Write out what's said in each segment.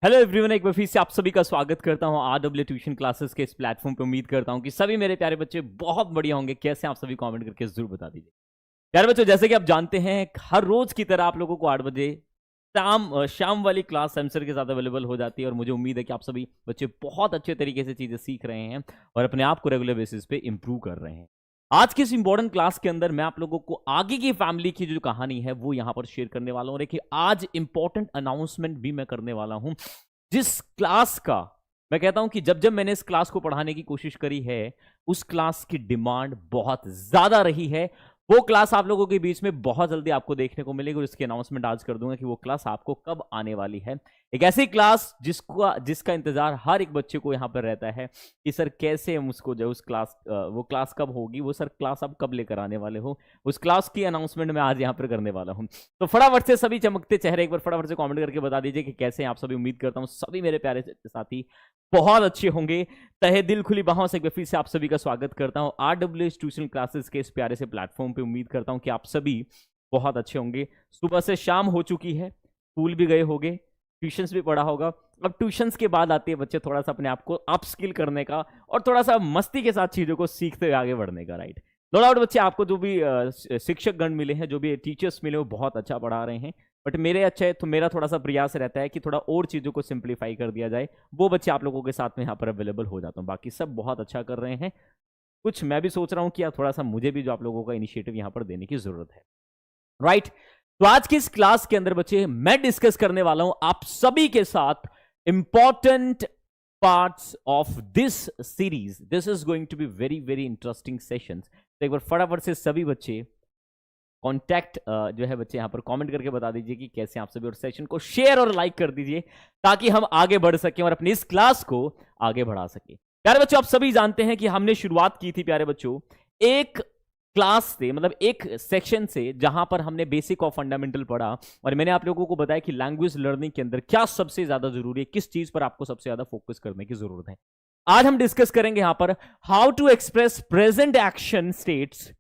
Hello everyone, एक बार फिर से आप सभी का स्वागत करता हूं आरडब्ल्यू ट्यूशन क्लासेस के इस प्लेटफॉर्म पे। उम्मीद करता हूं कि सभी मेरे प्यारे बच्चे बहुत बढ़िया होंगे। कैसे आप सभी कमेंट करके जरूर बता दीजिए। प्यारे बच्चों, जैसे कि आप जानते हैं हर रोज की तरह आप लोगों को 8 बजे शाम वाली क्लास सेमसर के साथ अवेलेबल हो जाती है और मुझे उम्मीद है कि आप सभी बच्चे बहुत अच्छे तरीके से चीजें सीख रहे हैं और अपने आप को रेगुलर बेसिस पे इंप्रूव कर रहे हैं। आज की इस इंपॉर्टेंट क्लास के अंदर मैं आप लोगों को आगे की फैमिली की जो कहानी है वो यहां पर शेयर करने वाला हूं। देखिए, आज इंपॉर्टेंट अनाउंसमेंट भी मैं करने वाला हूं। जिस क्लास का मैं कहता हूं कि जब जब मैंने इस क्लास को पढ़ाने की कोशिश करी है, उस क्लास की डिमांड बहुत ज्यादा रही है। वो क्लास आप लोगों के बीच में बहुत जल्दी आपको देखने को मिलेगी और इसकी अनाउंसमेंट आज कर दूंगा कि वो क्लास आपको कब आने वाली है। एक ऐसी क्लास जिसका इंतजार हर एक बच्चे को यहां पर रहता है कि सर कैसे हम उसको जो उस क्लास वो क्लास कब होगी, वो सर क्लास आप कब लेकर आने वाले हो। उस क्लास की अनाउंसमेंट मैं आज यहां पर करने वाला हूं। तो फटाफट से सभी चमकते चेहरे एक बार फटाफट से कमेंट करके बता दीजिए कि कैसे हैं आप सभी। उम्मीद करता हूं सभी मेरे प्यारे साथी बहुत अच्छे होंगे। तहे दिल खुली बाहों से एक बार फिर से आप सभी का स्वागत करता हूं आरडब्ल्यू ट्यूशन क्लासेस के इस प्यारे से प्लेटफॉर्म पे। उम्मीद करता हूं कि आप सभी बहुत अच्छे होंगे। सुबह से शाम हो चुकी है, स्कूल भी गए होंगे, ट्यूशंस भी पढ़ा होगा। अब ट्यूशंस के बाद आते हैं बच्चे थोड़ा सा अपने आप को अपस्किल करने का और थोड़ा सा मस्ती के साथ चीजों को सीखते हुए आगे बढ़ने का। राइट, नो डाउट बच्चे, आपको जो भी शिक्षक गण मिले हैं, जो भी टीचर्स मिले, वो बहुत अच्छा पढ़ा रहे हैं। बट मेरे अच्छा है तो मेरा थोड़ा सा प्रयास रहता है कि थोड़ा और चीजों को सिंप्लीफाई कर दिया जाए। वो बच्चे आप लोगों के साथ में यहाँ पर अवेलेबल हो जाता हूँ। बाकी सब बहुत अच्छा कर रहे हैं। कुछ मैं भी सोच रहा हूँ कि यार थोड़ा सा मुझे भी जो आप लोगों का इनिशिएटिव यहाँ पर देने की जरूरत है। राइट, तो आज की इस क्लास के अंदर बच्चे मैं डिस्कस करने वाला हूं आप सभी के साथ important parts of this series. This is going to be very very interesting sessions. तो एक बार फटाफट से सभी बच्चे कॉन्टैक्ट जो है बच्चे यहां पर कमेंट करके बता दीजिए कि कैसे आप सभी, और सेशन को शेयर और लाइक कर दीजिए ताकि हम आगे बढ़ सकें और अपनी इस क्लास को आगे बढ़ा सकें। प्यारे बच्चों, आप सभी जानते हैं कि हमने शुरुआत की थी प्यारे बच्चों एक क्लास से, मतलब एक सेक्शन से, जहां पर हमने बेसिक और फंडामेंटल पढ़ा और मैंने आप लोगों को बताया कि लैंग्वेज लर्निंग के अंदर क्या सबसे ज्यादा जरूरी है, किस चीज पर आपको सबसे ज्यादा फोकस करने की जरूरत है। आज हम डिस्कस करेंगे यहां पर how to express present action states.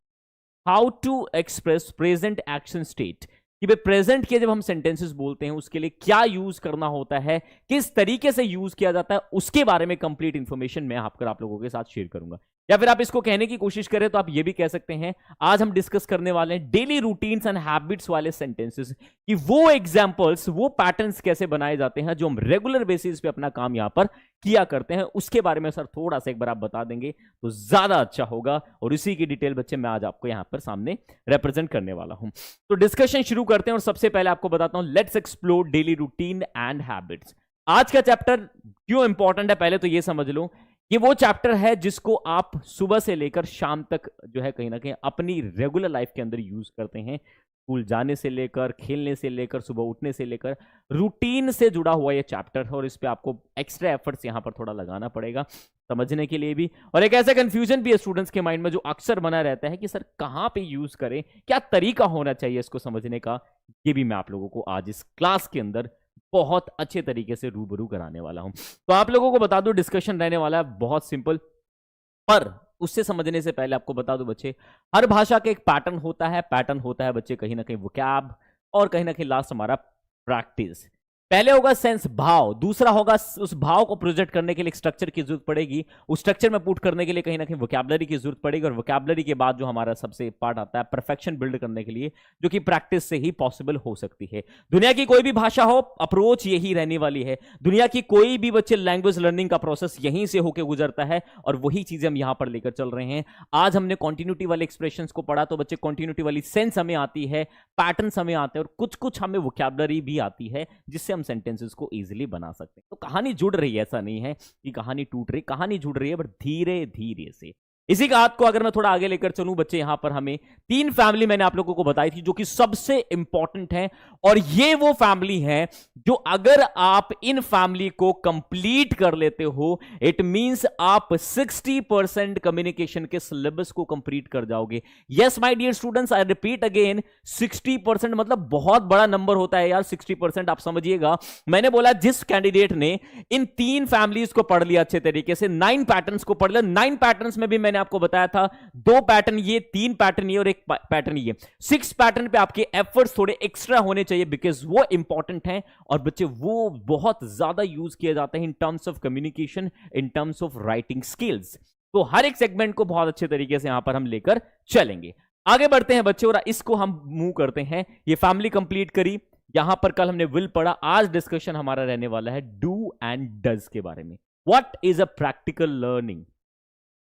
How to express present action state, कि भाई प्रेजेंट के जब हम सेंटेंसेस बोलते हैं उसके लिए क्या यूज करना होता है, किस तरीके से यूज किया जाता है, उसके बारे में कंप्लीट इंफॉर्मेशन मैं आप लोगों के साथ शेयर करूंगा। या फिर आप इसको कहने की कोशिश करें तो आप ये भी कह सकते हैं आज हम डिस्कस करने वाले हैं डेली रूटीन्स एंड हैबिट्स वाले सेंटेंसेस, कि वो एग्जांपल्स, वो पैटर्न्स कैसे बनाए जाते हैं जो हम रेगुलर बेसिस पे अपना काम यहां पर किया करते हैं। उसके बारे में सर थोड़ा सा एक बार आप बता देंगे तो ज्यादा अच्छा होगा और इसी की डिटेल बच्चे मैं आज आपको यहां पर सामने रिप्रेजेंट करने वाला हूं। तो डिस्कशन शुरू करते हैं और सबसे पहले आपको बताता हूं let's explore daily routine and habits. आज का चैप्टर क्यों इंपॉर्टेंट है पहले तो ये समझ लो। ये वो चैप्टर है जिसको आप सुबह से लेकर शाम तक जो है कहीं ना कहीं अपनी रेगुलर लाइफ के अंदर यूज करते हैं। स्कूल जाने से लेकर, खेलने से लेकर, सुबह उठने से लेकर, रूटीन से जुड़ा हुआ ये चैप्टर है और इस पे आपको एक्स्ट्रा एफर्ट्स यहाँ पर थोड़ा लगाना पड़ेगा समझने के लिए भी। और एक ऐसा कंफ्यूजन भी है स्टूडेंट्स के माइंड में जो अक्सर बना रहता है कि सर कहाँ पे यूज करें, क्या तरीका होना चाहिए इसको समझने का। ये भी मैं आप लोगों को आज इस क्लास के अंदर बहुत अच्छे तरीके से रूबरू कराने वाला हूं। तो आप लोगों को बता दो डिस्कशन रहने वाला है बहुत सिंपल, पर उससे समझने से पहले आपको बता दो बच्चे, हर भाषा का एक पैटर्न होता है। पैटर्न होता है बच्चे कहीं ना कहीं वोकैब और कहीं ना कहीं लास्ट हमारा प्रैक्टिस। पहले होगा सेंस, भाव। दूसरा होगा उस भाव को प्रोजेक्ट करने के लिए एक स्ट्रक्चर की जरूरत पड़ेगी। उस स्ट्रक्चर में पुट करने के लिए कहीं ना कहीं वोकैबुलरी की जरूरत पड़ेगी और वोकैबुलरी के बाद जो हमारा सबसे पार्ट आता है परफेक्शन बिल्ड करने के लिए, जो कि प्रैक्टिस से ही पॉसिबल हो सकती है। दुनिया की कोई भी भाषा हो, अप्रोच यही रहने वाली है। दुनिया की कोई भी बच्चे लैंग्वेज लर्निंग का प्रोसेस यहीं से होकर गुजरता है और वही चीजें हम यहां पर लेकर चल रहे हैं। आज हमने कॉन्टिन्यूटी वाले एक्सप्रेशंस को पढ़ा तो बच्चे कॉन्टिन्यूटी वाली सेंस हमें आती है, पैटर्न्स हमें आते हैं और कुछ कुछ हमें वोकैबुलरी भी आती है जिससे हम सेंटेंसेस को इजीली बना सकते हैं। तो कहानी जुड़ रही है, ऐसा नहीं है कि कहानी टूट रही, कहानी जुड़ रही है बट धीरे धीरे से। इसी का हाथ को अगर मैं थोड़ा आगे लेकर चलूं बच्चे, यहां पर हमें 3 फैमिली मैंने आप लोगों को बताई थी जो कि सबसे इंपॉर्टेंट है और ये वो फैमिली है जो अगर आप इन फैमिली को कंप्लीट कर लेते हो, इट मींस आप 60% कम्युनिकेशन के सिलेबस को कंप्लीट कर जाओगे। Yes my dear students, I repeat again, 60% मतलब बहुत बड़ा नंबर होता है यार। 60% आप समझिएगा, मैंने बोला जिस कैंडिडेट ने इन 3 फैमिलीज को पढ़ लिया अच्छे तरीके से, 9 पैटर्न्स को पढ़ लिया, 9 पैटर्न्स में भी मैंने मैंने आपको बताया था 2 पैटर्न ये, 3 पैटर्न ये और 1 पैटर्न ये, 6 पैटर्न पे आपके एफर्ट्स थोड़े एक्स्ट्रा होने चाहिए बिकॉज वो इंपॉर्टेंट हैं और बच्चे वो बहुत ज्यादा यूज किए जाते हैं in terms of communication, in terms of writing skills. तो हर एक सेगमेंट को बहुत अच्छे तरीके से यहां पर हम लेकर चलेंगे। आगे बढ़ते हैं बच्चे और इसको हम मूव करते हैं। ये फैमिली कंप्लीट करी, यहां पर कल हमने विल पढ़ा, आज डिस्कशन हमारा रहने वाला है डू एंड डज के बारे में। What is a practical learning,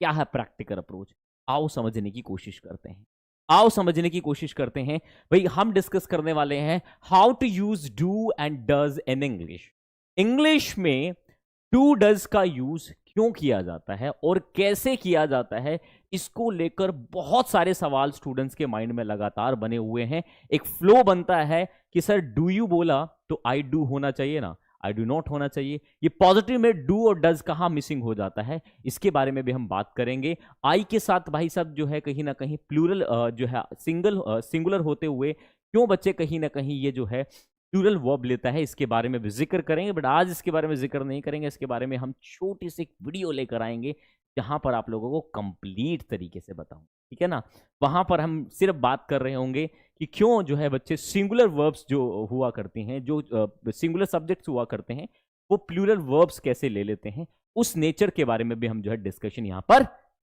क्या है प्रैक्टिकल अप्रोच, आओ समझने की कोशिश करते हैं। आओ समझने की कोशिश करते हैं। भाई हम डिस्कस करने वाले हैं how to use do and does in English. English में डू डज का यूज क्यों किया जाता है और कैसे किया जाता है, इसको लेकर बहुत सारे सवाल स्टूडेंट्स के माइंड में लगातार बने हुए हैं। एक फ्लो बनता है कि सर डू यू बोला तो आई डू होना चाहिए ना, आई डू नॉट होना चाहिए। ये पॉजिटिव में डू और डज कहां मिसिंग हो जाता है, इसके बारे में भी हम बात करेंगे। आई के साथ भाई साहब जो है कहीं ना कहीं प्लूरल जो है सिंगुलर होते हुए क्यों बच्चे कहीं ना कहीं ये जो है प्लूरल वर्ब लेता है, इसके बारे में भी जिक्र करेंगे। बट आज इसके बारे में जिक्र नहीं करेंगे, इसके बारे में हम छोटी सी वीडियो लेकर आएंगे जहां पर आप लोगों को कंप्लीट तरीके से बताऊं, ठीक है ना। वहां पर हम सिर्फ बात कर रहे होंगे कि क्यों जो है बच्चे सिंगुलर वर्ब्स जो हुआ करती हैं, जो सिंगुलर सब्जेक्ट्स हुआ करते हैं, वो प्लूरल वर्ब्स कैसे ले लेते हैं, उस नेचर के बारे में भी हम जो है डिस्कशन यहां पर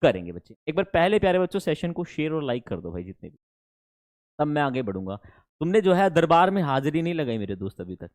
करेंगे बच्चे। एक बार पहले प्यारे बच्चों सेशन को शेयर और लाइक कर दो भाई जितने भी, तब मैं आगे बढ़ूंगा। तुमने जो है दरबार में हाजिरी नहीं लगाई मेरे दोस्त अभी तक।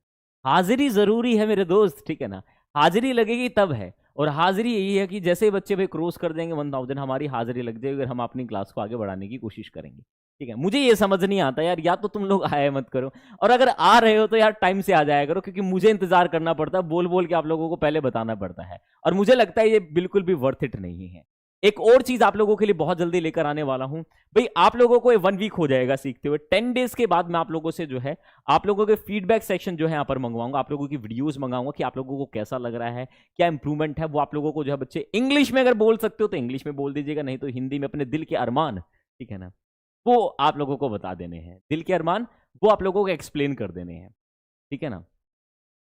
हाजिरी जरूरी है मेरे दोस्त, ठीक है ना, हाजिरी लगेगी तब है। और हाजिरी यही है कि जैसे ही बच्चे भाई क्रॉस कर देंगे 1000 हमारी हाजिरी लग जाएगी अगर हम अपनी क्लास को आगे बढ़ाने की कोशिश करेंगे, ठीक है। मुझे ये समझ नहीं आता यार, या तो तुम लोग आए मत करो, और अगर आ रहे हो तो यार टाइम से आ जाया करो, क्योंकि मुझे इंतजार करना पड़ता है, बोल बोल के आप लोगों को पहले बताना पड़ता है, और मुझे लगता है ये बिल्कुल भी वर्थ इट नहीं है। एक और चीज आप लोगों के लिए बहुत जल्दी लेकर आने वाला हूं भाई, आप लोगों को 1 वीक हो जाएगा सीखते हुए। 10 डेज के बाद मैं आप लोगों से जो है आप लोगों के फीडबैक सेक्शन जो है यहाँ पर मंगवाऊंगा, आप लोगों की वीडियोस मंगाऊंगा कि आप लोगों को कैसा लग रहा है, क्या इंप्रूवमेंट है। वो आप लोगों को जो है बच्चे इंग्लिश में अगर बोल सकते हो तो इंग्लिश में बोल दीजिएगा, नहीं तो हिंदी में अपने दिल के अरमान, ठीक है ना, वो आप लोगों को बता देने हैं। दिल के अरमान वो आप लोगों को एक्सप्लेन कर देने हैं, ठीक है ना।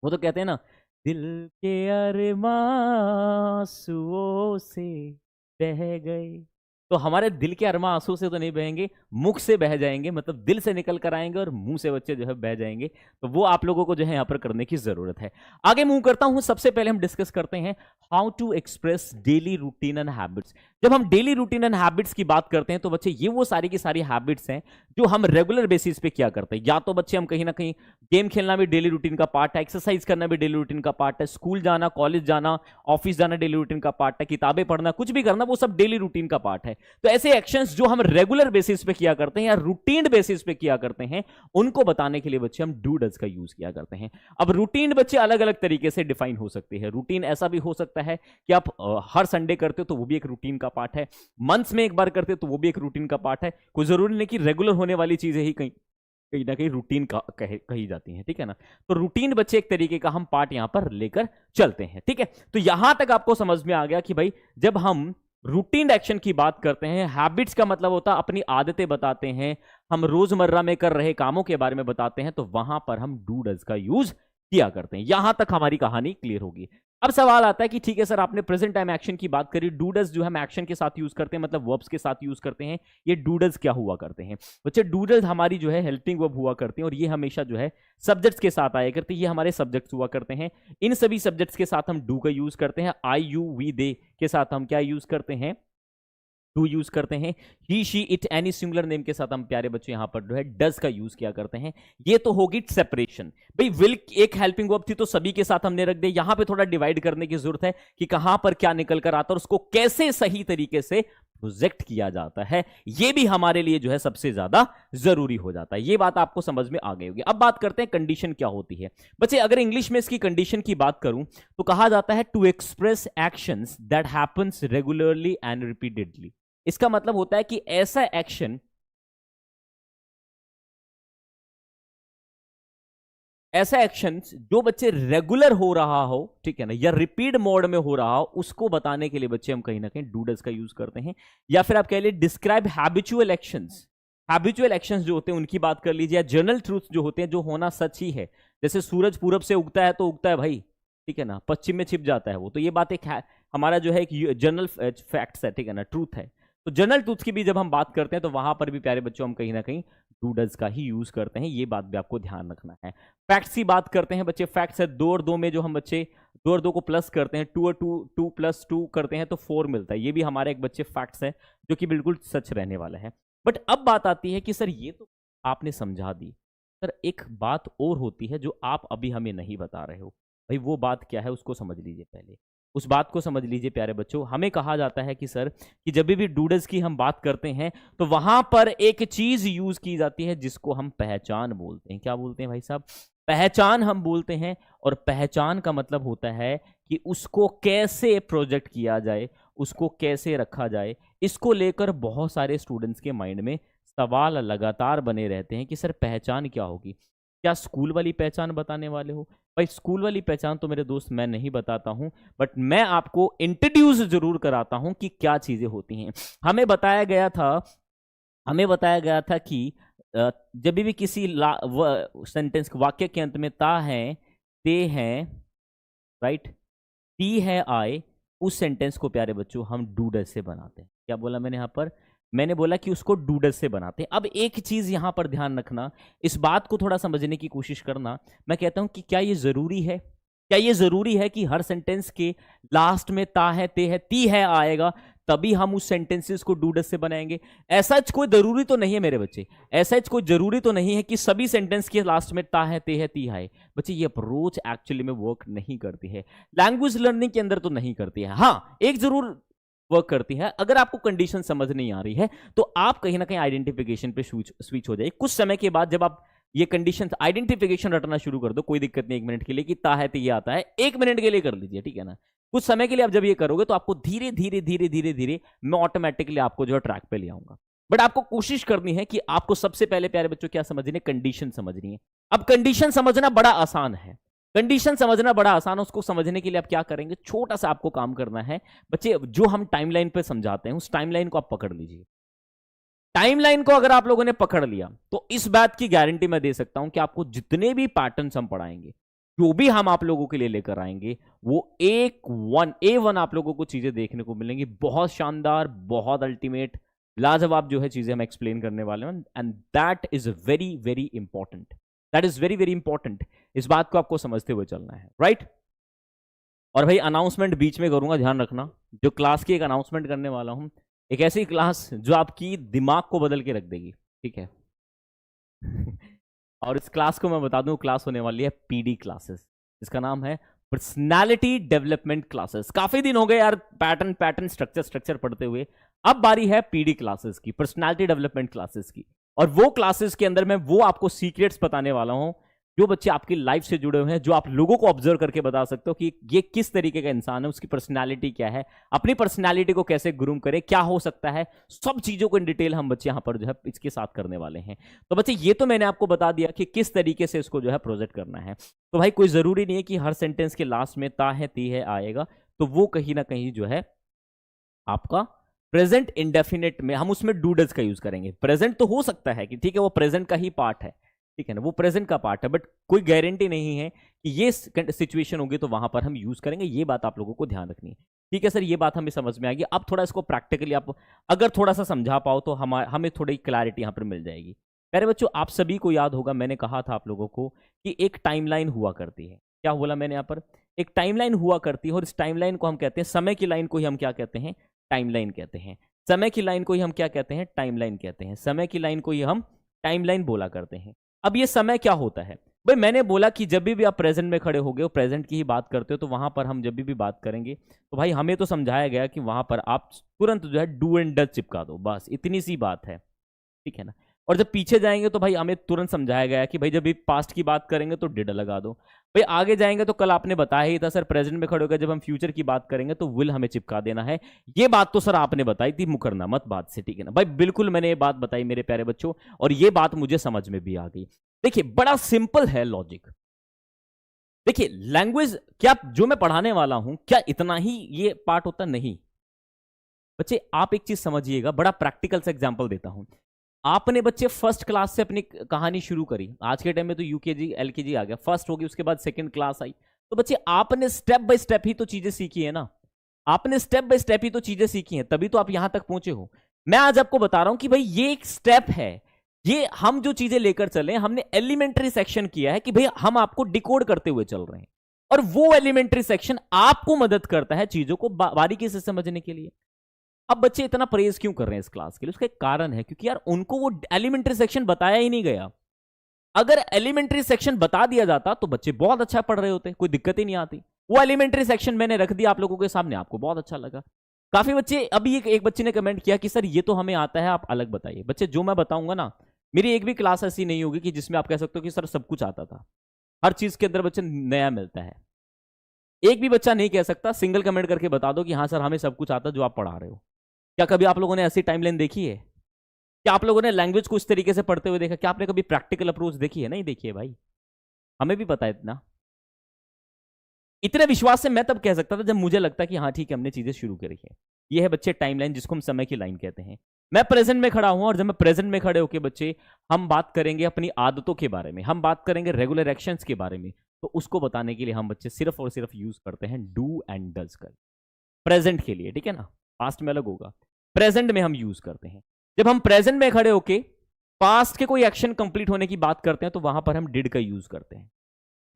वो तो कहते हैं ना, दिल के अरमान आंसुओं से बह गए, तो हमारे दिल के अरमा आंसू से तो नहीं बहेंगे, मुख से बह जाएंगे, मतलब दिल से निकल कर आएंगे और मुंह से बच्चे जो है बह जाएंगे। तो वो आप लोगों को जो है यहाँ पर करने की जरूरत है। आगे मूव करता हूं, सबसे पहले हम डिस्कस करते हैं how to express daily routine and habits. जब हम डेली रूटीन एंड हैबिट्स की बात करते हैं तो बच्चे ये वो सारी की सारी हैबिट्स हैं जो हम रेगुलर बेसिस पे क्या करते हैं। या तो बच्चे हम कहीं ना कहीं गेम खेलना भी डेली रूटीन का पार्ट है, एक्सरसाइज करना भी डेली रूटीन का पार्ट है, स्कूल जाना, कॉलेज जाना, ऑफिस जाना डेली रूटीन का पार्ट है, किताबें पढ़ना, कुछ भी करना वो सब डेली रूटीन का पार्ट है। तो ऐसे एक्शंस जो हम रेगुलर बेसिस पे किया करते हैं या रूटीन बेसिस पे किया करते हैं, उनको बताने के लिए बच्चे हम डू डज का यूज किया करते हैं। अब रूटीन बच्चे अलग अलग तरीके से डिफाइन हो सकते हैं। रूटीन ऐसा भी हो सकता है कि आप हर संडे करते हो तो वो भी एक रूटीन का पार्ट है, मंथ्स में एक बार करते हो तो वो भी एक रूटीन का पार्ट है। कोई जरूरी नहीं कि रेगुलर होने वाली चीजें ही कहीं ना कहीं रूटीन का कही जाती हैं, ठीक है ना। तो रूटीन बच्चे एक तरीके का हम पार्ट यहां पर लेकर चलते हैं, ठीक है। तो यहां तक आपको समझ में आ गया कि भाई जब हम रूटीन एक्शन की बात करते हैं, हैबिट्स का मतलब होता है अपनी आदतें बताते हैं, हम रोजमर्रा में कर रहे कामों के बारे में बताते हैं, तो वहां पर हम डू डज का यूज किया करते हैं। यहां तक हमारी कहानी क्लियर होगी। अब सवाल आता है कि ठीक है सर, आपने प्रेजेंट टाइम एक्शन की बात करी, डू डज जो हम एक्शन के साथ यूज करते हैं, मतलब वर्ब्स के साथ यूज करते हैं, ये डू डज क्या हुआ करते हैं बच्चे। डू डज हमारी जो है हेल्पिंग वर्ब हुआ करते हैं और ये हमेशा जो है सब्जेक्ट्स के साथ आया करते हैं, ये हमारे सब्जेक्ट्स हुआ करते हैं। इन सभी सब्जेक्ट्स के साथ हम डू का यूज करते हैं। आई यू वी दे के साथ हम क्या यूज करते हैं, डू यूज करते हैं। He she it any singular name के साथ हम प्यारे बच्चे यहां पर जो है डज का यूज किया करते हैं। ये तो होगी सेपरेशन। भाई विल एक हेल्पिंग वर्ब थी तो सभी के साथ हमने रख दिया, यहां पे थोड़ा डिवाइड करने की जरूरत है कि कहां पर क्या निकल कर आता है और उसको कैसे सही तरीके से प्रोजेक्ट किया जाता है। ये भी हमारे लिए जो है सबसे ज्यादा जरूरी हो जाता है। ये बात आपको समझ में आ गई होगी। अब बात करते हैं कंडीशन क्या होती है बच्चे। अगर इंग्लिश में इसकी कंडीशन की बात करूं तो कहा जाता है to express actions that happens regularly and repeatedly. इसका मतलब होता है कि ऐसा एक्शन, ऐसा एक्शन जो बच्चे रेगुलर हो रहा हो, ठीक है ना, या रिपीट मोड में हो रहा हो, उसको बताने के लिए बच्चे हम कहीं ना कहीं डू डज का यूज करते हैं। या फिर आप कह लीजिए describe habitual actions. Habitual actions जो होते हैं उनकी बात कर लीजिए, या जनरल ट्रूथ जो होते हैं, जो होना सच ही है। जैसे सूरज पूरब से उगता है तो उगता है भाई, ठीक है ना, पश्चिम में छिप जाता है वो, तो ये बात एक हमारा जो है एक जनरल फैक्ट्स है, ठीक है ना, ट्रूथ है। तो जनरल ट्रूथ की भी जब हम बात करते हैं तो वहां पर भी प्यारे बच्चों हम कहीं ना कहीं डू डज का ही यूज करते हैं, ये बात भी आपको ध्यान रखना है। फैक्ट्स की बात करते हैं बच्चे, फैक्ट्स है 2 और 2 में जो हम बच्चे 2 और 2 को प्लस करते हैं, 2 और 2 प्लस 2 करते हैं तो 4 मिलता है। ये भी हमारे एक बच्चे फैक्ट्स है जो कि बिल्कुल सच रहने वाला है। बट अब बात आती है कि सर ये तो आपने समझा दी, सर एक बात और होती है जो आप अभी हमें नहीं बता रहे हो। भाई वो बात क्या है उसको समझ लीजिए पहले, उस बात को समझ लीजिए प्यारे बच्चों। हमें कहा जाता है कि सर कि जब भी डूडल्स की हम बात करते हैं तो वहां पर एक चीज यूज की जाती है जिसको हम पहचान बोलते हैं। क्या बोलते हैं भाई साहब? पहचान हम बोलते हैं। और पहचान का मतलब होता है कि उसको कैसे प्रोजेक्ट किया जाए, उसको कैसे रखा जाए। इसको लेकर बहुत सारे स्टूडेंट्स के माइंड में सवाल लगातार बने रहते हैं कि सर पहचान क्या होगी? क्या स्कूल वाली पहचान बताने वाले हो? भाई स्कूल वाली पहचान तो मेरे दोस्त मैं नहीं बताता हूं, बट मैं आपको इंट्रोड्यूस जरूर कराता हूं कि क्या चीजें होती हैं। हमें बताया गया था कि जब भी किसी सेंटेंस वाक्य के अंत में ता है, ते हैं, राइट, टी है, आए, उस सेंटेंस को प्यारे बच्चों हम डूडल से बनाते हैं। क्या बोला मैंने यहाँ पर? मैंने बोला कि उसको डूडल से बनाते हैं। अब एक चीज यहां पर ध्यान रखना, इस बात को थोड़ा समझने की कोशिश करना। मैं कहता हूं कि क्या ये जरूरी है, क्या ये जरूरी है कि हर सेंटेंस के लास्ट में ता है, ते है, ती है आएगा तभी हम उस सेंटेंसेस को डूडल से बनाएंगे? ऐसा कोई जरूरी तो नहीं है मेरे बच्चे, ऐसा कोई जरूरी तो नहीं है कि सभी सेंटेंस के लास्ट में ता है, ते है, ती है। बच्चे ये अप्रोच एक्चुअली में वर्क नहीं करती है, लैंग्वेज लर्निंग के अंदर तो नहीं करती है। हाँ एक जरूर वर्क करती है, अगर आपको कंडीशन समझ नहीं आ रही है तो आप कहीं ना कहीं आइडेंटिफिकेशन पे स्विच हो जाए। कुछ समय के बाद जब आप ये कंडीशन आइडेंटिफिकेशन रटना शुरू कर दो, कोई दिक्कत नहीं, 1 मिनट के लिए कि ता है तो ये आता है, 1 मिनट के लिए कर लीजिए, ठीक है ना। कुछ समय के लिए आप जब ये करोगे तो आपको धीरे धीरे धीरे धीरे धीरे मैं ऑटोमेटिकली आपको जो है ट्रैक पे ले आऊंगा। बट आपको कोशिश करनी है कि आपको सबसे पहले प्यारे बच्चों क्या समझनी है? कंडीशन समझनी है। अब कंडीशन समझना बड़ा आसान है, कंडीशन समझना बड़ा आसान है। उसको समझने के लिए आप क्या करेंगे? छोटा सा आपको काम करना है बच्चे, जो हम टाइमलाइन पे समझाते हैं उस टाइमलाइन को आप पकड़ लीजिए। टाइमलाइन को अगर आप लोगों ने पकड़ लिया तो इस बात की गारंटी मैं दे सकता हूं कि आपको जितने भी पैटर्न्स हम पढ़ाएंगे, जो भी हम आप लोगों के लिए लेकर आएंगे, वो A1 आप लोगों को चीजें देखने को मिलेंगी। बहुत शानदार, बहुत अल्टीमेट, लाजवाब जो है चीजें हम एक्सप्लेन करने वाले हैं। And that is very very important, that is very very important. इस बात को आपको समझते हुए चलना है, राइट। और भाई अनाउंसमेंट बीच में करूंगा, ध्यान रखना। जो क्लास की एक अनाउंसमेंट करने वाला हूं, एक ऐसी क्लास जो आपकी दिमाग को बदल के रख देगी, ठीक है। और इस क्लास को मैं बता दूं, क्लास होने वाली है पीडी क्लासेस, इसका नाम है पर्सनालिटी डेवलपमेंट क्लासेस। काफी दिन हो गए यार पैटर्न स्ट्रक्चर पढ़ते हुए, अब बारी है पीडी क्लासेस की, पर्सनालिटी डेवलपमेंट क्लासेस की। और वो क्लासेस के अंदर मैं वो आपको सीक्रेट्स बताने वाला हूं जो बच्चे आपकी लाइफ से जुड़े हुए हैं, जो आप लोगों को ऑब्जर्व करके बता सकते हो कि ये किस तरीके का इंसान है, उसकी पर्सनालिटी क्या है, अपनी पर्सनालिटी को कैसे ग्रूम करे, क्या हो सकता है, सब चीजों को इन डिटेल हम बच्चे यहां पर जो है इसके साथ करने वाले हैं। तो बच्चे ये तो मैंने आपको बता दिया कि किस तरीके से इसको जो है प्रोजेक्ट करना है। तो भाई कोई जरूरी नहीं है कि हर सेंटेंस के लास्ट में ता है, ती है आएगा, तो वो कहीं ना कहीं जो है आपका प्रेजेंट इंडेफिनेट में हम उसमें डूडल्स का यूज करेंगे। प्रेजेंट तो हो सकता है कि ठीक है वो प्रेजेंट का ही पार्ट है, ठीक है ना, वो प्रेजेंट का पार्ट है, बट कोई गारंटी नहीं है कि ये सिचुएशन होगी तो वहां पर हम यूज करेंगे। ये बात आप लोगों को ध्यान रखनी है, ठीक है सर। ये बात हमें समझ में आएगी। अब थोड़ा इसको प्रैक्टिकली आप अगर थोड़ा सा समझा पाओ तो हमें थोड़ी क्लैरिटी यहां पर मिल जाएगी। प्यारे बच्चों, आप सभी को याद होगा मैंने कहा था आप लोगों को कि एक टाइमलाइन हुआ करती है। क्या बोला मैंने यहाँ पर? एक टाइमलाइन हुआ करती है, और इस टाइमलाइन को हम कहते हैं, समय की लाइन को ही हम क्या कहते हैं? टाइमलाइन कहते हैं। समय की लाइन को ही हम क्या कहते हैं? टाइमलाइन कहते हैं। समय की लाइन को ही हम टाइमलाइन बोला करते हैं। अब ये समय क्या होता है? भाई मैंने बोला कि जब भी आप प्रेजेंट में खड़े होगे, प्रेजेंट की ही बात करते हो, तो वहां पर हम जब भी बात करेंगे तो भाई हमें तो समझाया गया कि वहां पर आप तुरंत जो है डू एंड डज चिपका दो, बस इतनी सी बात है, ठीक है ना। और जब पीछे जाएंगे तो भाई हमें तुरंत समझाया गया कि भाई जब भी पास्ट की बात करेंगे तो डिड लगा दो। भाई आगे जाएंगे तो कल आपने बताया ही था सर, प्रेजेंट में खड़े होकर जब हम फ्यूचर की बात करेंगे तो विल हमें चिपका देना है। ये बात तो सर आपने बताई थी, मुकरना मत बात से, ठीक है ना भाई। बिल्कुल मैंने ये बात बताई मेरे प्यारे बच्चों, और ये बात मुझे समझ में भी आ गई। देखिए बड़ा सिंपल है लॉजिक। देखिए लैंग्वेज क्या जो मैं पढ़ाने वाला हूं क्या इतना ही ये पार्ट होता? नहीं बच्चे, आप एक चीज समझिएगा, बड़ा प्रैक्टिकल सा एग्जांपल देता हूं। आपने बच्चे फर्स्ट क्लास से अपनी कहानी शुरू करी, आज के टाइम में तो यूकेजी एलकेजी आ गया, फर्स्ट होगी उसके बाद सेकंड क्लास आई, तो बच्चे आपने स्टेप बाय स्टेप ही तो चीजें सीखी है ना। आपने स्टेप बाय स्टेप ही तो चीजें सीखी हैं, तभी तो आप यहां तक पहुंचे हो। मैं आज आपको बता रहा हूं कि भाई ये एक स्टेप है, ये हम जो चीजें लेकर चले, हमने एलिमेंट्री सेक्शन किया है कि भाई हम आपको डिकोड करते हुए चल रहे हैं, और वो एलिमेंट्री सेक्शन आपको मदद करता है चीजों को बारीकी से समझने के लिए। अब बच्चे इतना प्रेज क्यों कर रहे हैं इस क्लास के लिए, उसका एक कारण है, क्योंकि यार उनको वो एलिमेंट्री सेक्शन बताया ही नहीं गया। अगर एलिमेंट्री सेक्शन बता दिया जाता तो बच्चे बहुत अच्छा पढ़ रहे होते, कोई दिक्कत ही नहीं आती। वो एलिमेंट्री सेक्शन मैंने रख दिया आप लोगों के सामने, आपको बहुत अच्छा लगा। काफी बच्चे, अभी एक बच्चे ने कमेंट किया कि सर ये तो हमें आता है, आप अलग बताइए। बच्चे जो मैं बताऊंगा ना, मेरी एक भी क्लास ऐसी नहीं होगी कि जिसमें आप कह सकते हो कि सर सब कुछ आता था। हर चीज के अंदर बच्चे नया मिलता है। एक भी बच्चा नहीं कह सकता, सिंगल कमेंट करके बता दो कि हाँ सर हमें सब कुछ आता जो आप पढ़ा रहे हो। क्या कभी आप लोगों ने ऐसी टाइमलाइन देखी है? क्या आप लोगों ने लैंग्वेज को इस तरीके से पढ़ते हुए देखा? क्या आपने कभी प्रैक्टिकल अप्रोच देखी है? नहीं देखी है भाई, हमें भी पता है इतना। इतने विश्वास से मैं तब कह सकता था जब मुझे लगता कि हाँ ठीक है हमने चीजें शुरू करी है। ये है बच्चे टाइमलाइन, जिसको हम समय की लाइन कहते हैं। मैं प्रेजेंट में खड़ा हूं, और जब मैं प्रेजेंट में खड़े होके बच्चे, हम बात करेंगे अपनी आदतों के बारे में, हम बात करेंगे रेगुलर एक्शंस के बारे में। तो उसको बताने के लिए हम बच्चे सिर्फ और सिर्फ यूज करते हैं डू एंड डज कर, प्रेजेंट के लिए, ठीक है ना। पास्ट में अलग होगा, प्रेजेंट में हम यूज करते हैं। जब हम प्रेजेंट में खड़े होके पास्ट के कोई एक्शन कंप्लीट होने की बात करते हैं तो वहां पर हम डिड का यूज करते हैं।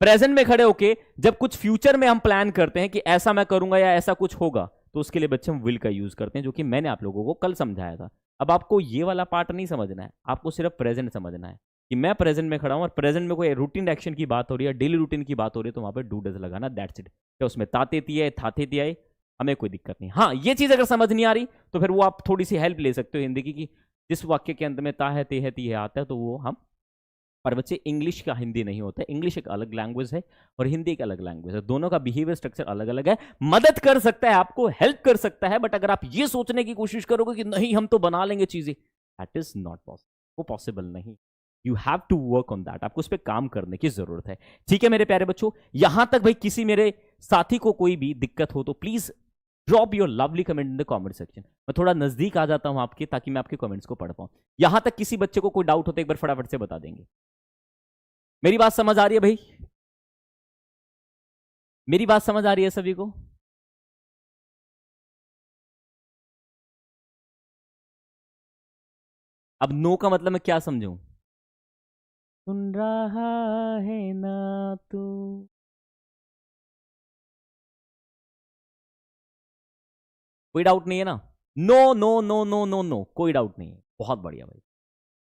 प्रेजेंट में खड़े होके जब कुछ फ्यूचर में हम प्लान करते हैं कि ऐसा मैं करूंगा या ऐसा कुछ होगा, तो उसके लिए बच्चे हम विल का यूज करते हैं, जो कि मैंने आप लोगों को कल समझाया था। अब आपको ये वाला पार्ट नहीं समझना है, आपको सिर्फ प्रेजेंट समझना है कि मैं प्रेजेंट में खड़ा हूं और प्रेजेंट में कोई रूटीन एक्शन की बात हो रही है, डेली रूटीन की बात हो रही है, तो वहां पर डू डज लगाना, दैट्स इट। क्या उसमें ताते तिए थाते तियाए, हमें कोई दिक्कत नहीं। हाँ, ये चीज अगर समझ नहीं आ रही तो फिर वो आप थोड़ी सी हेल्प ले सकते हो हिंदी की, कि जिस वाक्य के अंत में ता है ते है ती है आता है, तो वो हम। पर बच्चे, इंग्लिश का हिंदी नहीं होता है, इंग्लिश एक अलग लैंग्वेज है और हिंदी एक अलग लैंग्वेज है, दोनों का बिहेवियर स्ट्रक्चर अलग अलग है। मदद कर सकता है, आपको हेल्प कर सकता है, बट अगर आप ये सोचने की कोशिश करोगे कि नहीं हम तो बना लेंगे चीजें, दैट इज नॉट पॉसिबल, वो पॉसिबल नहीं। You have to work on that, आपको उस पर काम करने की जरूरत है। ठीक है मेरे प्यारे बच्चों, यहां तक भाई किसी मेरे साथी को कोई भी दिक्कत हो तो please drop your lovely comment in the comment section. मैं थोड़ा नजदीक आ जाता हूं आपके, ताकि मैं आपके कमेंट्स को पढ़ पाऊं। यहां तक किसी बच्चे को कोई डाउट हो तो एक बार फटाफट से बता देंगे। मेरी बात समझ आ रही है भाई? मेरी बात समझ आ रही है सभी को? अब नो का मतलब मैं क्या समझूं? सुन रहा है ना तू? कोई डाउट नहीं है ना? No no no no no no, कोई डाउट नहीं है। बहुत बढ़िया भाई,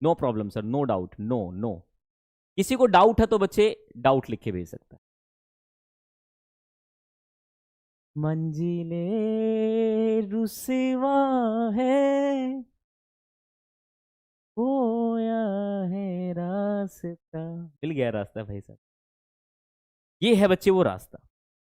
no problem sir, no doubt, no no. किसी को डाउट है तो बच्चे डाउट लिख के भेज सकता है। मंजिले रुसवा है, खोया है रास्ता। मिल गया रास्ता भाई साहब, ये है बच्चे वो रास्ता।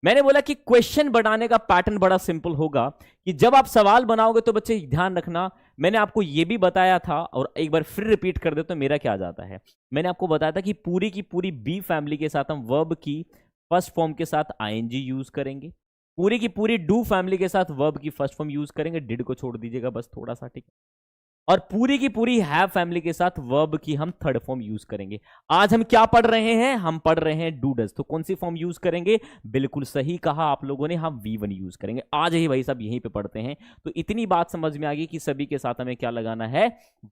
मैंने बोला कि क्वेश्चन बनाने का पैटर्न बड़ा सिंपल होगा, कि जब आप सवाल बनाओगे तो बच्चे ध्यान रखना, मैंने आपको यह भी बताया था, और एक बार फिर रिपीट कर दे तो मेरा क्या आ जाता है। मैंने आपको बताया था कि पूरी की पूरी बी फैमिली के साथ हम वर्ब की फर्स्ट फॉर्म के साथ आईएनजी यूज करेंगे, पूरी की पूरी डू फैमिली के साथ वर्ब की फर्स्ट फॉर्म यूज करेंगे, डिड को छोड़ दीजिएगा बस थोड़ा सा, ठीक है। और पूरी की पूरी हैव फैमिली के साथ वर्ब की हम थर्ड फॉर्म यूज करेंगे। आज हम क्या पढ़ रहे हैं? हम पढ़ रहे हैं डू डज, तो कौन सी फॉर्म यूज करेंगे? बिल्कुल सही कहा आप लोगों ने, हम V1 यूज करेंगे। आज ही भाई साहब यहीं पे पढ़ते हैं, तो इतनी बात समझ में आ गई कि सभी के साथ हमें क्या लगाना है?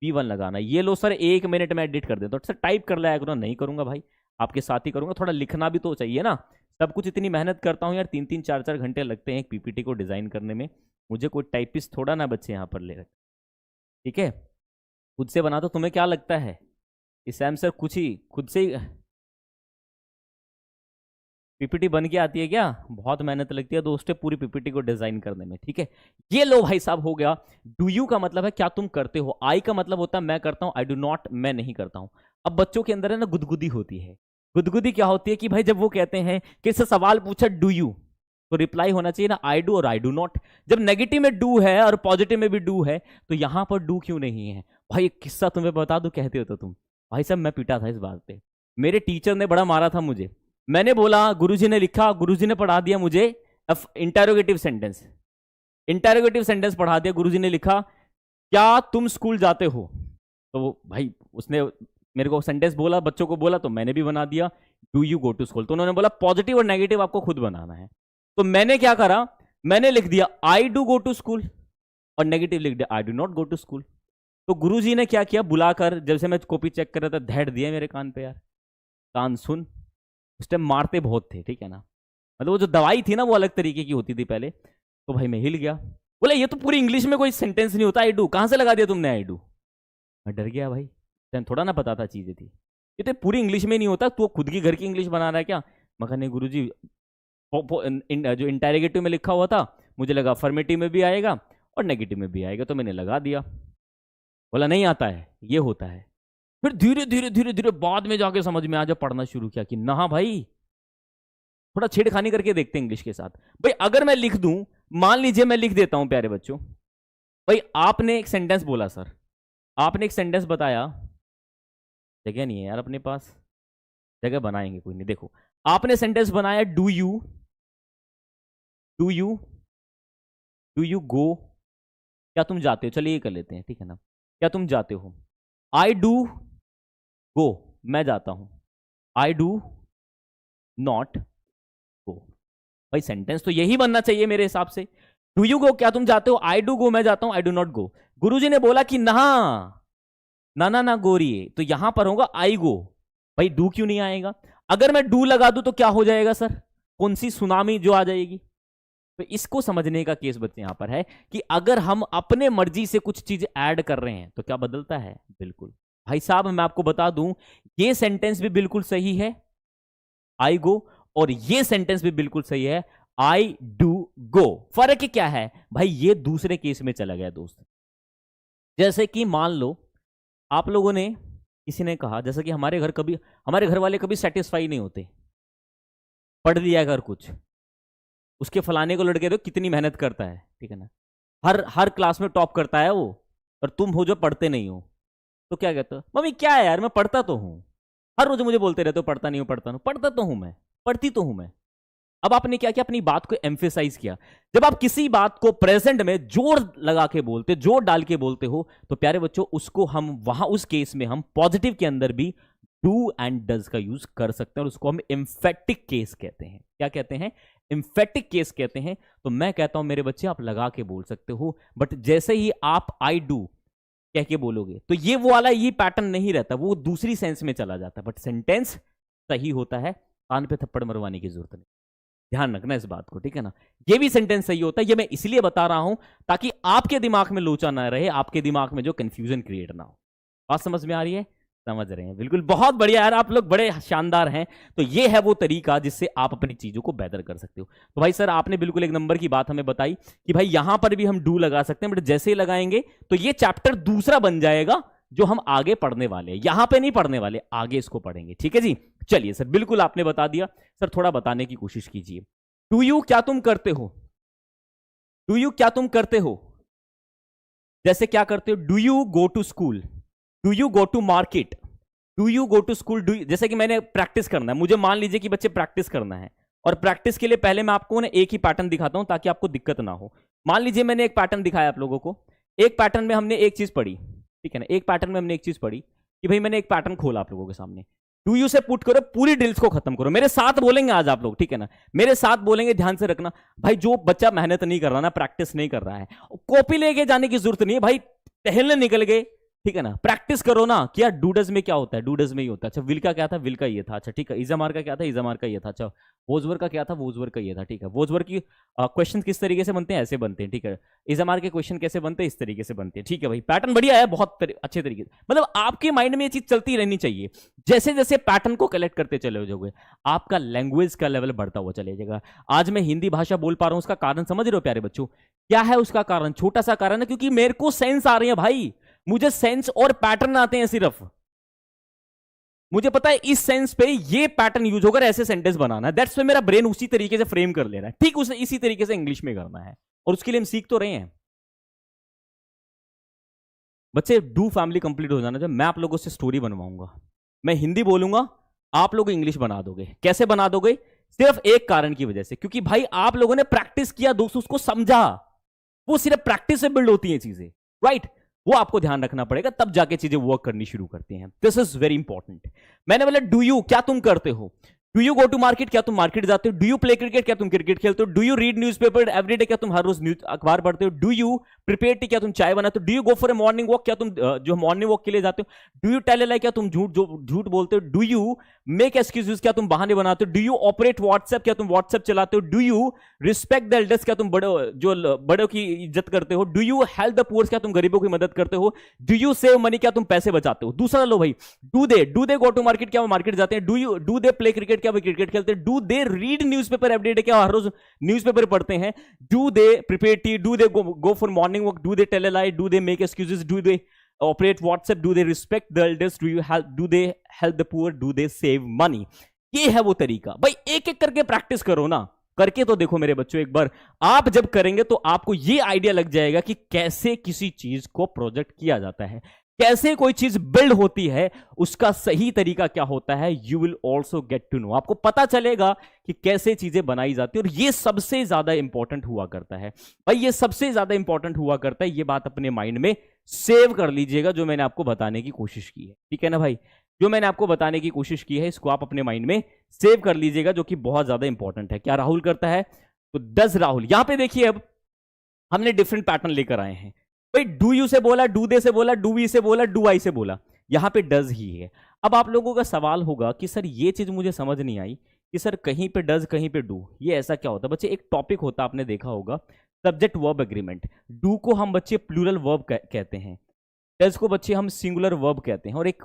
V1 लगाना। ये लो सर, 1 मिनट में एडिट कर दे, तो सर टाइप कर लाया करो। नहीं करूंगा भाई, आपके साथ ही करूंगा, थोड़ा लिखना भी तो चाहिए ना। सब कुछ इतनी मेहनत करता हूँ यार, 3-3 4-4 घंटे लगते हैं एक पीपीटी को डिजाइन करने में। मुझे कोई टाइपिस्ट थोड़ा ना बच्चे यहाँ पर ले रखे, ठीक है। खुद से बना, तो तुम्हें क्या लगता है कि सैम सर कुछ ही खुद से ही पीपीटी बन के आती है क्या? बहुत मेहनत लगती है दोस्तों पूरी पीपीटी को डिजाइन करने में, ठीक है। ये लो भाई साहब हो गया। डू यू का मतलब है क्या तुम करते हो, आई का मतलब होता है मैं करता हूं, आई डू नॉट मैं नहीं करता हूं। अब बच्चों के अंदर है ना गुदगुदी होती है। गुदगुदी क्या होती है कि भाई जब वो कहते हैं कि इससे सवाल पूछा डू यू, तो रिप्लाई होना चाहिए ना आई डू और आई डू नॉट। जब नेगेटिव में डू है और पॉजिटिव में भी डू है, तो यहां पर डू क्यों नहीं है? भाई एक किस्सा तुम्हें बता दो, कहते हो तो तुम, भाई साहब मैं पीटा था इस बात पे, मेरे टीचर ने बड़ा मारा था मुझे। मैंने बोला, गुरुजी ने लिखा, गुरुजी ने पढ़ा दिया मुझे इंटरोगेटिव सेंटेंस, इंटरोगेटिव सेंटेंस पढ़ा दिया। गुरुजी ने लिखा क्या तुम स्कूल जाते हो? तो भाई उसने मेरे को सेंटेंस बोला, बच्चों को बोला, तो मैंने भी बना दिया do you go to school. तो उन्होंने बोला पॉजिटिव और नेगेटिव आपको खुद बनाना है। तो मैंने क्या करा, मैंने लिख दिया I do go to school और नेगेटिव लिख दिया I do not go to school. तो गुरुजी ने क्या किया, बुलाकर जब से मैं कॉपी चेक कर रहा था धैड़ दिया मेरे कान पे, यार कान सुन। उस टाइम मारते बहुत थे, ठीक है ना, मतलब वो जो दवाई थी ना वो अलग तरीके की होती थी पहले। तो भाई मैं हिल गया, बोले ये तो पूरी इंग्लिश में कोई सेंटेंस नहीं होता, आई डू कहां से लगा दिया तुमने आई डू। मैं डर गया भाई, थोड़ा ना पता था चीजें थी, ये तो पूरी इंग्लिश में नहीं होता, तू खुद की घर की इंग्लिश बना रहा है क्या। मैं नहीं गुरुजी, जो इंटेरोगेटिव में लिखा हुआ था मुझे लगा अफर्मेटिव में भी आएगा और नेगेटिव में भी आएगा, तो मैंने लगा दिया। बोला नहीं आता है, ये होता है। फिर धीरे धीरे धीरे धीरे बाद में जाके समझ में आ जा, पढ़ना शुरू किया कि ना भाई थोड़ा छेड़खानी करके देखते हैं इंग्लिश के साथ। भाई अगर मैं लिख दूं, मान लीजिए मैं लिख देता हूं प्यारे बच्चों, भाई आपने एक सेंटेंस बोला सर, आपने एक सेंटेंस बताया, जगह नहीं है यार अपने पास, जगह बनाएंगे कोई नहीं। देखो आपने सेंटेंस बनाया डू यू गो, क्या तुम जाते हो, चलिए ये कर लेते हैं, ठीक है ना, क्या तुम जाते हो। आई डू गो, मैं जाता हूं, आई डू नॉट गो। भाई सेंटेंस तो यही बनना चाहिए मेरे हिसाब से, डू यू गो क्या तुम जाते हो, आई डू गो मैं जाता हूं, आई डू नॉट गो। गुरुजी ने बोला कि ना ना ना ना गोरिए, तो यहां पर होगा आई गो। भाई डू क्यों नहीं आएगा, अगर मैं डू लगा दूं तो क्या हो जाएगा सर, कौन सी सुनामी जो आ जाएगी। तो इसको समझने का केस बच्चे यहां पर है कि अगर हम अपने मर्जी से कुछ चीज ऐड कर रहे हैं तो क्या बदलता है, बिल्कुल। भाई साहब मैं आपको बता दूं, ये सेंटेंस भी बिल्कुल सही है आई गो, और ये सेंटेंस भी बिल्कुल सही है आई डू गो। फर्क क्या है भाई, ये दूसरे केस में चला गया दोस्त। जैसे कि मान लो आप लोगों ने, किसी ने कहा, जैसे कि हमारे घर वाले कभी सेटिस्फाई नहीं होते, पढ़ लिया कर कुछ, उसके फलाने को लड़के दो कितनी मेहनत करता है, ठीक है ना, हर क्लास में टॉप करता है वो, और तुम हो जो पढ़ते नहीं हो, तो क्या कहते हो, मम्मी क्या है यार मैं पढ़ता तो हूं, हर रोज मुझे बोलते रहते हो पढ़ता नहीं हूं पढ़ता नहीं, पढ़ता तो हूं मैं, पढ़ती तो हूं मैं। अब आपने क्या किया, अपनी बात को एम्फेसाइज किया। जब आप किसी बात को प्रेजेंट में जोर लगा के बोलते, जोर डाल के बोलते हो, तो प्यारे बच्चों उसको हम वहां उस केस में हम पॉजिटिव के अंदर भी डू एंड डज का यूज कर सकते हैं, और उसको हम एम्फेटिक केस कहते हैं। क्या कहते हैं, एम्फेटिक केस कहते हैं। तो मैं कहता हूं मेरे बच्चे आप लगा के बोल सकते हो, बट जैसे ही आप आई डू कह के बोलोगे तो ये वो वाला ये पैटर्न नहीं रहता, वो दूसरी सेंस में चला जाता है, बट सेंटेंस सही होता है। कान पे थप्पड़ मरवाने की जरूरत नहीं, ध्यान रखना इस बात को, ठीक है ना। ये भी सेंटेंस सही होता है, ये मैं इसलिए बता रहा हूं ताकि आपके दिमाग में लोचा ना रहे, आपके दिमाग में जो कंफ्यूजन क्रिएट ना हो। बात समझ में आ रही है, समझ रहे हैं, बिल्कुल बहुत बढ़िया यार, आप लोग बड़े शानदार हैं। तो ये है वो तरीका जिससे आप अपनी चीजों को बेहतर कर सकते हो। तो भाई सर आपने बिल्कुल एक नंबर की बात हमें बताई कि भाई यहां पर भी हम डू लगा सकते हैं, बट जैसे ही लगाएंगे तो ये चैप्टर दूसरा बन जाएगा जो हम आगे पढ़ने वाले हैं, यहां पे नहीं पढ़ने वाले, आगे इसको पढ़ेंगे, ठीक है जी। चलिए सर बिल्कुल आपने बता दिया, सर थोड़ा बताने की कोशिश कीजिए। डू यू क्या तुम करते हो, डू यू क्या तुम करते हो, जैसे क्या करते हो, do you go to school, do you go to market, do you go to school, do जैसे कि मैंने प्रैक्टिस करना है, मुझे मान लीजिए कि बच्चे प्रैक्टिस करना है, और प्रैक्टिस के लिए पहले मैं आपको ना एक ही पैटर्न दिखाता हूं ताकि आपको दिक्कत ना हो। मान लीजिए मैंने एक पैटर्न दिखाया आप लोगों को, एक पैटर्न में हमने एक चीज पढ़ी, ठीक है ना, एक पैटर्न में हमने एक चीज पढ़ी कि भाई मैंने एक पैटर्न खोला आप लोगों के सामने, डू यू से पुट करो, पूरी ड्रिल्स को खत्म करो, मेरे साथ बोलेंगे आज आप लोग, ठीक है ना, मेरे साथ बोलेंगे, ध्यान से रखना। भाई जो बच्चा मेहनत नहीं कर रहा ना, प्रैक्टिस नहीं कर रहा है, कॉपी लेके जाने की जरूरत नहीं है भाई, टहलने निकल गए, ठीक है ना, प्रैक्टिस करो ना। क्या डूडज में क्या होता है, डूडज में ही होता है। अच्छा विल का क्या था, विल का ये था, अच्छा ठीक है। इजामार का क्या था, इजामार का ये था। अच्छा वोजवर का क्या था, वोजवर का ये था, ठीक है। वोजवर की क्वेश्चन किस तरीके से बनते हैं, ऐसे बनते हैं, ठीक है। इजामार के क्वेश्चन कैसे बनते हैं, इस तरीके से बनते हैं, ठीक है भाई। पैटर्न बढ़िया है, बहुत अच्छे तरीके से, मतलब आपके माइंड में ये चीज चलती रहनी चाहिए। जैसे जैसे पैटर्न को कलेक्ट करते चले जाओगे, आपका लैंग्वेज का लेवल बढ़ता हुआ चले जाएगा। आज मैं हिंदी भाषा बोल पा रहा हूं, उसका कारण समझ रहे हो प्यारे बच्चों, क्या है उसका कारण, छोटा सा कारण है, क्योंकि मेरे को सेंस आ रही है भाई, मुझे सेंस और पैटर्न आते हैं सिर्फ, मुझे पता है इस सेंस पे ये पैटर्न यूज होकर ऐसे सेंटेंस बनाना है, दैट्स व्हाई मेरा ब्रेन उसी तरीके से फ्रेम कर ले रहा है, ठीक उसे इसी तरीके से इंग्लिश में करना है, और उसके लिए हम सीख तो रहे हैं। बच्चे डू फैमिली कंप्लीट हो जाना, जब मैं आप लोगों से स्टोरी बनवाऊंगा, मैं हिंदी बोलूंगा, आप लोग इंग्लिश बना दोगे। कैसे बना दोगे, सिर्फ एक कारण की वजह से, क्योंकि भाई आप लोगों ने प्रैक्टिस किया दोस्तों, उसको समझा, वो सिर्फ प्रैक्टिस से बिल्ड होती है चीजें, राइट। वो आपको ध्यान रखना पड़ेगा, तब जाके चीजें वर्क करनी शुरू करती हैं। This is very important. मैंने बोला डू यू क्या तुम करते हो, do you go to market, क्या तुम मार्केट जाते हो? डू यू प्ले क्रिकेट, क्या तुम क्रिकेट खेलते हो? Do you read newspaper everyday, क्या तुम हर रोज न्यूज अखबार पढ़ते हो? डू यू प्रिपेयर टी, क्या तुम चाय बनाते हो? Do you go for a morning walk, क्या तुम जो मॉर्निंग वॉक के लिए जाते हो? डू यू टेल ए लाई, क्या तुम झूठ बोलते हो? डू यू मेक एक्सक्यूजेस, क्या तुम बहाने बनाते हो? डू यू ऑपरेट व्हाट्सएप, क्या तुम व्हाट्सएप चलाते हो? Do you respect the elders, क्या तुम बड़ों की इज्जत करते हो? Do you help the poors, क्या तुम गरीबों की मदद करते हो? डू यू सेव मनी, क्या तुम पैसे बचाते हो? दूसरा लो भाई, do they go to market, क्या वो मार्केट जाते हैं? डू दे प्ले क्रिकेट, क्या वो क्रिकेट खेलते हैं? Do they read newspaper everyday, क्या हर रोज न्यूज़पेपर पढ़ते हैं? Do they prepare tea, do they go for morning walk, do they tell a lie, do they make excuses, do they operate WhatsApp, do they respect the elders, do they help the poor, do they save money. ये है वो तरीका भाई, एक एक करके practice करो ना, करके तो देखो मेरे बच्चों एक बार। आप जब करेंगे तो आपको ये आइडिया लग जाएगा कि कैसे किसी चीज को प्रोजेक्ट किया जाता है, कैसे कोई चीज बिल्ड होती है, उसका सही तरीका क्या होता है। You will also get to know, आपको पता चलेगा कि कैसे चीजें बनाई जाती है। और ये सबसे ज्यादा इंपॉर्टेंट हुआ करता है भाई, ये सबसे ज्यादा इंपॉर्टेंट हुआ करता है। ये बात अपने माइंड में सेव कर लीजिएगा, जो मैंने आपको बताने की कोशिश की है, ठीक है ना भाई? जो मैंने आपको बताने की कोशिश की है, इसको आप अपने माइंड में सेव कर लीजिएगा, जो कि बहुत ज्यादा इंपॉर्टेंट है। क्या राहुल करता है? तो डज राहुल। यहां पे देखिए, अब हमने डिफरेंट पैटर्न लेकर आए हैं भाई। डू यू से बोला, डू दे से बोला, डू वी से बोला, डू आई से बोला, यहां पे डज ही है। अब आप लोगों का सवाल होगा कि सर ये चीज मुझे समझ नहीं आई कि सर कहीं पे डज कहीं पे डू, ये ऐसा क्या होता है? बच्चे एक टॉपिक होता है, आपने देखा होगा, सब्जेक्ट वर्ब एग्रीमेंट। डू को हम बच्चे प्लूरल वर्ब कहते हैं, डज को बच्चे हम सिंगुलर वर्ब कहते हैं। और एक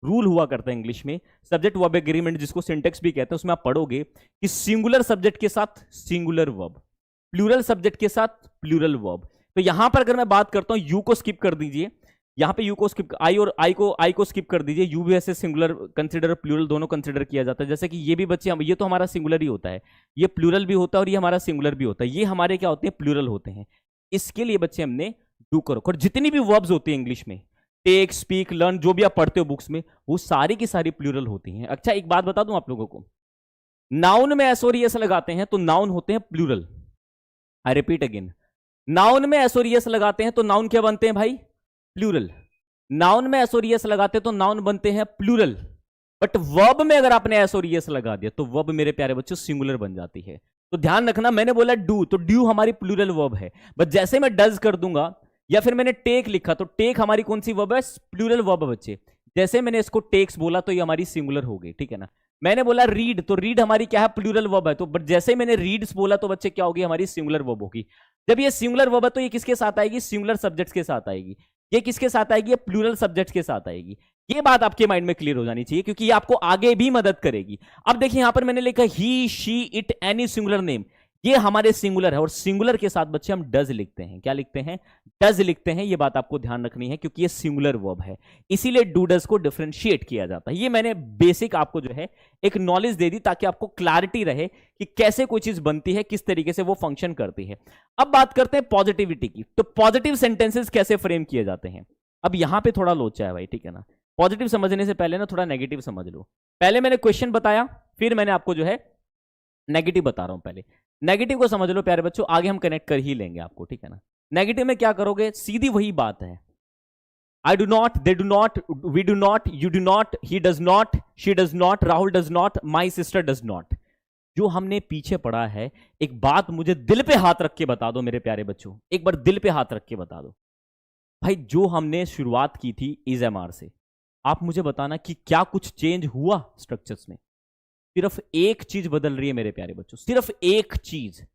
रूल हुआ करता है इंग्लिश में, सब्जेक्ट वर्ब एग्रीमेंट, जिसको सिंटेक्स भी कहते हैं, उसमें आप पढ़ोगे कि सिंगुलर सब्जेक्ट के साथ सिंगुलर वर्ब, प्लूरल सब्जेक्ट के साथ प्लूरल वर्ब। तो यहां पर अगर मैं बात करता हूं, यू को स्किप कर दीजिए, यहां पे यू को स्किप, आई को स्किप कर दीजिए। यू भी ऐसे सिंगुलर कंसिडर, प्लूरल दोनों कंसिडर किया जाता है। जैसे कि ये भी बच्चे हम, ये तो हमारा सिंगुलर ही होता है, ये प्लूरल भी होता है और ये हमारा सिंगुलर भी होता है। ये हमारे क्या होते हैं? प्लूरल होते हैं। इसके लिए बच्चे हमने डू को रखो। और जितनी भी वर्ब्स होती है इंग्लिश में, टेक, स्पीक, लर्न, जो भी आप पढ़ते हो बुक्स में, वो सारी की सारी प्लूरल होती हैं। अच्छा एक बात बता दूं आप लोगों को, नाउन में एस और एस लगाते हैं तो नाउन होते हैं plural. I repeat again, noun में एस और एस लगाते हैं तो नाउन क्या बनते हैं भाई? प्लूरल। नाउन में एस और एस लगाते हैं तो नाउन बनते हैं प्लूरल। बट वर्ब में अगर आपने एस और एस लगा दिया तो वर्ब मेरे प्यारे बच्चों सिंगुलर बन जाती है। तो ध्यान रखना, मैंने बोला डू, तो डू हमारी प्लूरल वर्ब है। बट जैसे मैं डज कर दूंगा, या फिर मैंने टेक लिखा, तो टेक हमारी कौन सी वर्ब है? प्लूरल वर्ब बच्चे। जैसे मैंने इसको टेक्स बोला तो ये हमारी सिंगुलर हो गई, ठीक है ना? मैंने बोला रीड, तो रीड हमारी क्या है? प्लूरल वर्ब है। तो बट जैसे मैंने रीड्स बोला तो बच्चे क्या होगी? हमारी सिंगुलर वर्ब होगी। जब ये सिंगुलर वर्ब है तो ये किसके साथ आएगी? सिंगुलर सब्जेक्ट्स के साथ आएगी। ये किसके साथ आएगी? ये प्लूरल सब्जेक्ट्स के साथ आएगी। ये बात आपके माइंड में क्लियर हो जानी चाहिए, क्योंकि ये आपको आगे भी मदद करेगी। अब देखिए यहां पर मैंने लिखा he, she, it, any singular name, ये हमारे सिंगुलर है। और सिंगुलर के साथ बच्चे हम डज लिखते हैं। क्या लिखते हैं? डज लिखते हैं। ये बात आपको ध्यान रखनी है, क्योंकि ये सिंगुलर वर्ब है, इसीलिए डू डज को डिफरेंशिएट किया जाता है। ये मैंने बेसिक आपको जो है एक नॉलेज दे दी, ताकि आपको क्लैरिटी रहे कि कैसे कोई चीज बनती है, किस तरीके से वो फंक्शन करती है। अब बात करते हैं पॉजिटिविटी की। तो पॉजिटिव सेंटेंसेस कैसे फ्रेम किए जाते हैं? अब यहां पे थोड़ा लोचा है भाई, ठीक है ना? पॉजिटिव समझने से पहले ना थोड़ा नेगेटिव समझ लो। पहले मैंने क्वेश्चन बताया, फिर मैंने आपको जो है नेगेटिव बता रहा हूं। पहले नेगेटिव को समझ लो प्यारे बच्चों, आगे हम कनेक्ट कर ही लेंगे आपको, ठीक है ना? नेगेटिव में क्या करोगे? सीधी वही बात है, I do not, they do not, we do not, you do not, he does not, she does not, Rahul does not, my sister does not. जो हमने पीछे पढ़ा है, एक बात मुझे दिल पे हाथ रख के बता दो मेरे प्यारे बच्चों, एक बार दिल पे हाथ रख के बता दो भाई, जो हमने शुरुआत की थी इज एम आर से, आप मुझे बताना कि क्या कुछ चेंज हुआ स्ट्रक्चर्स में? सिर्फ एक चीज बदल रही है मेरे प्यारे बच्चों, सिर्फ एक चीज।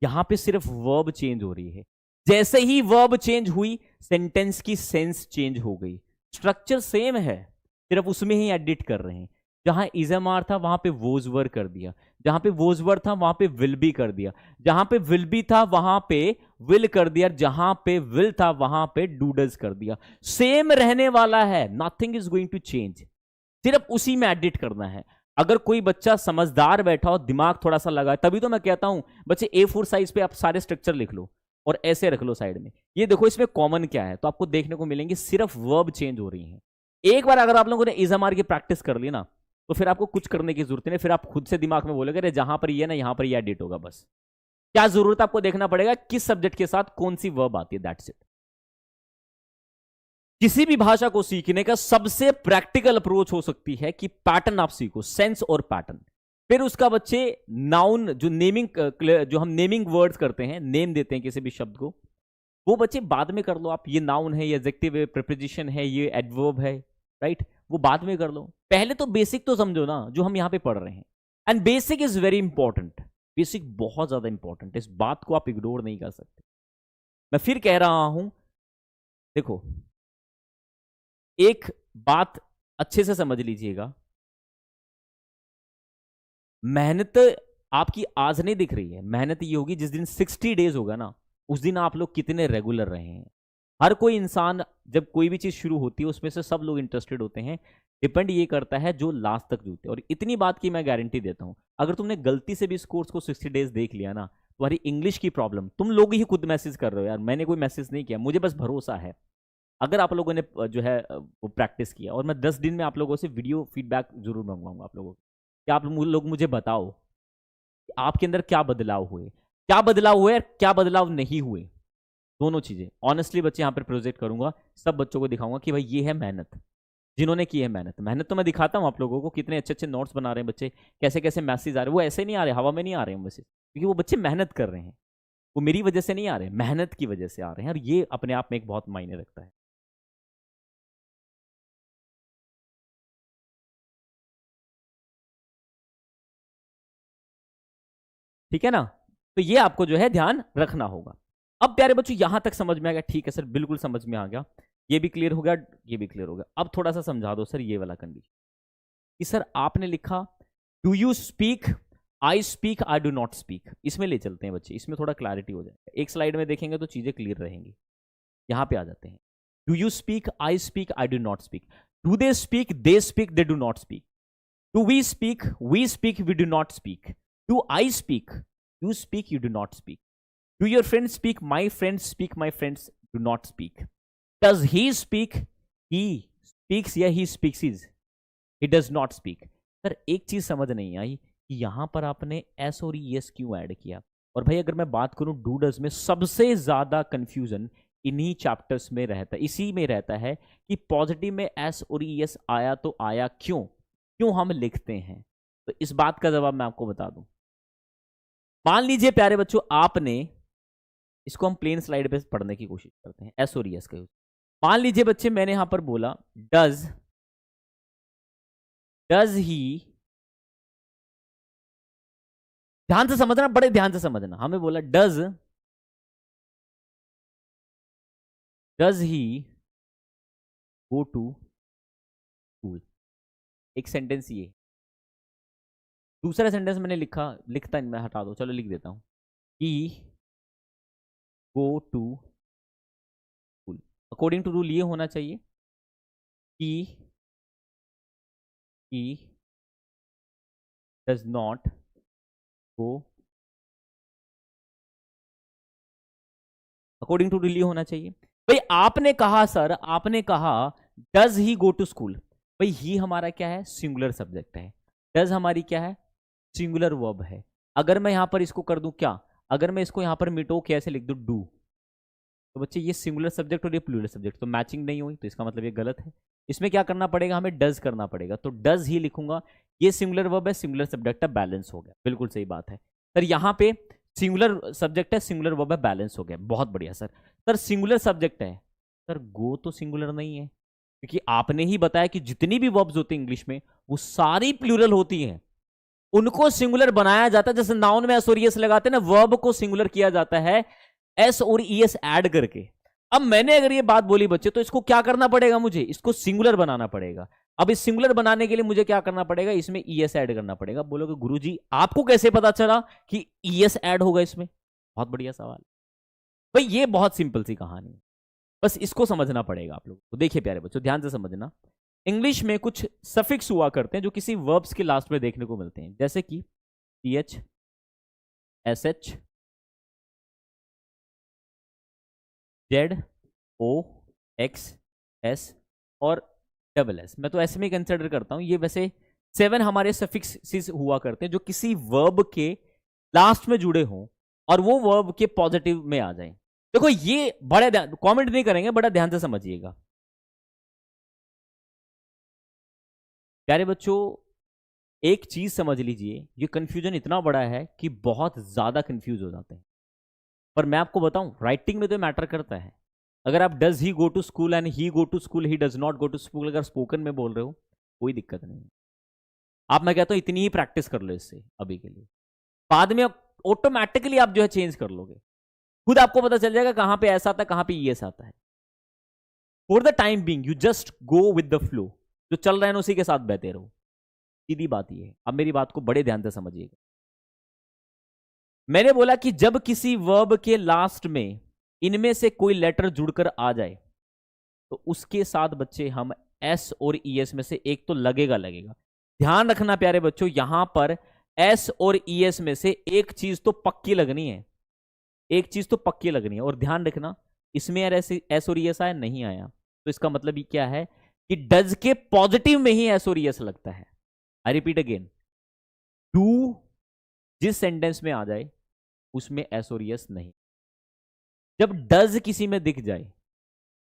यहां पे सिर्फ वर्ब चेंज हो रही है। जैसे ही वर्ब चेंज हुई, सेंटेंस की सेंस चेंज हो गई। स्ट्रक्चर सेम है, सिर्फ उसमें ही एडिट कर रहे हैं। जहां इजएमआर था वहां पे वोज वर कर दिया, जहां पे वोज वर था वहां पे विल बी कर दिया, जहां पे विल बी था वहां पे विल कर दिया, जहां पे विल था वहां पे डूडल्स कर दिया। सेम रहने वाला है, nothing is going to change, सिर्फ उसी में एडिट करना है। अगर कोई बच्चा समझदार बैठा हो, दिमाग थोड़ा सा लगा, तभी तो मैं कहता हूं बच्चे A4 साइज पे आप सारे स्ट्रक्चर लिख लो और ऐसे रख लो साइड में। ये देखो इसमें कॉमन क्या है, तो आपको देखने को मिलेंगे सिर्फ वर्ब चेंज हो रही है। एक बार अगर आप लोगों ने इजएमआर की प्रैक्टिस कर ली ना, तो फिर आपको कुछ करने की जरूरत नहीं, फिर आप खुद से दिमाग में बोलोगे अरे जहां पर ये ना यहां पर ये एडिट होगा। बस क्या जरूरत है, आपको देखना पड़ेगा किस सब्जेक्ट के साथ कौन सी वर्ब आती है, दैट्स इट। किसी भी भाषा को सीखने का सबसे प्रैक्टिकल अप्रोच हो सकती है कि पैटर्न आप सीखो, सेंस और पैटर्न। फिर उसका बच्चे नाउन जो नेमिंग जो हम नेमिंग वर्ड्स करते हैं, नेम देते हैं किसी भी शब्द को, वो बच्चे बाद में कर लो आप। ये नाउन है, ये एडजेक्टिव है, प्रीपोजिशन है, ये एडवर्ब है, राइट, वो बाद में कर लो। पहले तो बेसिक तो समझो ना जो हम यहां पे पढ़ रहे हैं। And basic is very important, basic बहुत ज्यादा इंपॉर्टेंट है, इस बात को आप इग्नोर नहीं कर सकते। मैं फिर कह रहा हूं, देखो एक बात अच्छे से समझ लीजिएगा, मेहनत आपकी आज नहीं दिख रही है, मेहनत ये होगी जिस दिन 60 डेज होगा ना, उस दिन आप लोग कितने रेगुलर रहे हैं। हर कोई इंसान जब कोई भी चीज शुरू होती है उसमें से सब लोग इंटरेस्टेड होते हैं, डिपेंड ये करता है जो लास्ट तक जुड़ते हैं। और इतनी बात की मैं गारंटी देता हूं, अगर तुमने गलती से भी इस कोर्स को 60 डेज देख लिया ना, तुम्हारी इंग्लिश की प्रॉब्लम, तुम लोग ही खुद मैसेज कर रहे हो यार, मैंने कोई मैसेज नहीं किया, मुझे बस भरोसा है। अगर आप लोगों ने जो है वो प्रैक्टिस किया, और मैं 10 दिन में आप लोगों से वीडियो फीडबैक जरूर मंगवाऊंगा आप लोगों को, कि आप लोग मुझे बताओ कि आपके अंदर क्या बदलाव हुए, क्या बदलाव हुए और क्या बदलाव नहीं हुए, दोनों चीजें ऑनेस्टली बच्चे यहाँ पर प्रोजेक्ट करूंगा, सब बच्चों को दिखाऊंगा कि भाई ये है मेहनत, जिन्होंने की है मेहनत। मेहनत तो मैं दिखाता हूँ आप लोगों को, कितने अच्छे अच्छे नोट्स बना रहे हैं बच्चे, कैसे कैसे मैसेज आ रहे हैं, वो ऐसे नहीं आ रहे, हवा में नहीं आ रहे हैं मैसेज, क्योंकि वो बच्चे मेहनत कर रहे हैं, वो मेरी वजह से नहीं आ रहे, मेहनत की वजह से आ रहे हैं, और ये अपने आप में एक बहुत मायने रखता है। ठीक है ना, तो ये आपको जो है ध्यान रखना होगा। अब प्यारे बच्चों यहां तक समझ में आ गया? ठीक है सर, बिल्कुल समझ में आ गया, ये भी क्लियर हो गया, ये भी क्लियर हो गया। अब थोड़ा सा समझा दो सर ये वाला कंडीशन, कि सर आपने लिखा do you speak, I speak, I do not speak, इसमें ले चलते हैं बच्चे, इसमें थोड़ा क्लैरिटी हो जाएगा, एक स्लाइड में देखेंगे तो चीजें क्लियर रहेंगी। यहां पे आ जाते हैं, do you speak, I speak, I do not speak, do they speak, they speak, they do not speak, do we speak, we do not speak, do I speak, you speak, you do not speak, do your friends speak, my friends speak, my friends do not speak, does he speak, he speaks, या he speaks is, he does not speak। Sir एक चीज समझ नहीं आई कि यहां पर आपने S और ईएस क्यों ऐड किया। और भाई अगर मैं बात करूं डू डज में, सबसे ज्यादा कंफ्यूजन इन्हीं चैप्टर्स में रहता है, इसी में रहता है कि पॉजिटिव में एस और ईएस आया तो आया क्यों, क्यों हम लिखते हैं। तो इस बात का जवाब मैं आपको बता दूं। मान लीजिए प्यारे बच्चों आपने, इसको हम प्लेन स्लाइड पे पढ़ने की कोशिश करते हैं, एस और एस का यूज। मान लीजिए बच्चे मैंने यहां पर बोला डज ही, ध्यान से समझना, बड़े ध्यान से समझना, हमें बोला does he go to school, एक सेंटेंस ये। दूसरा सेंटेंस मैंने लिखता मैं हटा दो, चलो लिख देता हूं, he go to school. According to rule ये होना चाहिए he does not go, according to rule ये होना चाहिए। भाई आपने कहा सर, आपने कहा does he go to school, भाई ही हमारा क्या है, सिंगुलर सब्जेक्ट है, डज हमारी क्या है, सिंगुलर वर्ब है। अगर मैं यहां पर इसको कर दूं क्या, अगर मैं इसको यहां पर मिटो के ऐसे लिख दूं डू, तो बच्चे ये सिंगुलर सब्जेक्ट और ये प्लूरल सब्जेक्ट तो मैचिंग नहीं हुई, तो इसका मतलब ये गलत है। इसमें क्या करना पड़ेगा, हमें डज करना पड़ेगा, तो डज ही लिखूंगा, ये सिंगुलर वर्ब है, सिंगुलर सब्जेक्ट है, बैलेंस हो गया, बिल्कुल सही बात है सर। यहाँ पे सिंगुलर सब्जेक्ट है, सिंगुलर वर्ब है, बैलेंस हो गया, बहुत बढ़िया सर। सर सिंगुलर सब्जेक्ट है, सर गो तो सिंगुलर नहीं है, क्योंकि आपने ही बताया कि जितनी भी वर्ब्स होती है इंग्लिश में वो सारी प्लूरल होती हैं, उनको सिंगुलर बनाया जाता है। जैसे नाउन में एस और ईएस लगाते हैं ना, वर्ब को सिंगुलर किया जाता है एस और ईएस ऐड करके। अब मैंने अगर ये बात बोली बच्चे, तो इसको क्या करना पड़ेगा, मुझे इसको सिंगुलर बनाना पड़ेगा। अब इस सिंगुलर बनाने के लिए मुझे क्या करना पड़ेगा, इसमें ईएस ऐड करना पड़ेगा। बोलोगे गुरुजी आपको कैसे पता चला कि ईएस ऐड होगा इसमें, बहुत बढ़िया सवाल भाई, ये बहुत सिंपल सी कहानी है, बस इसको समझना पड़ेगा आप लोग को। देखिए प्यारे बच्चों ध्यान से समझना, इंग्लिश में कुछ सफिक्स हुआ करते हैं जो किसी वर्ब्स के लास्ट में देखने को मिलते हैं, जैसे कि टीएच, एसएच, जेड, ओ, एक्स, एस और डबल एस। मैं तो ऐसे में कंसिडर करता हूं, ये वैसे 7 हमारे सफिक्स हुआ करते हैं जो किसी वर्ब के लास्ट में जुड़े हों और वो वर्ब के पॉजिटिव में आ जाए। देखो ये बड़े कमेंट नहीं करेंगे, बड़ा ध्यान से समझिएगा प्यारे बच्चों। एक चीज समझ लीजिए, ये कंफ्यूजन इतना बड़ा है कि बहुत ज्यादा कंफ्यूज हो जाते हैं। पर मैं आपको बताऊं, राइटिंग में तो मैटर करता है। अगर आप does he go to school and he go to school, he does not go to school, अगर स्पोकन में बोल रहे हो कोई दिक्कत नहीं है। आप, मैं कहता हूं इतनी ही प्रैक्टिस कर लो इससे अभी के लिए, बाद में ऑटोमेटिकली आप जो है चेंज कर लोगे। खुद आपको पता चल जाएगा कहां पे ऐसा आता है, कहां पे ये आता है। For the time being you just go with the flow, जो चल रहा है ना उसी के साथ बहते रहो। सीधी बात ये है। अब मेरी बात को बड़े ध्यान से समझिएगा। मैंने बोला कि जब किसी वर्ब के लास्ट में इनमें से कोई लेटर जुड़कर आ जाए तो उसके साथ बच्चे हम एस और ईएस में से एक तो लगेगा लगेगा। ध्यान रखना प्यारे बच्चों, यहां पर एस और ईएस में से एक चीज तो पक्की लगनी है, एक चीज तो पक्की लगनी है। और ध्यान रखना, इसमें यार ऐसे एस और ईएस आया नहीं आया, तो इसका मतलब ये क्या है कि डज के पॉजिटिव में ही एस और ईएस लगता है। आई रिपीट अगेन, डू जिस सेंटेंस में आ जाए उसमें एस और ईएस नहीं। जब डज किसी में दिख जाए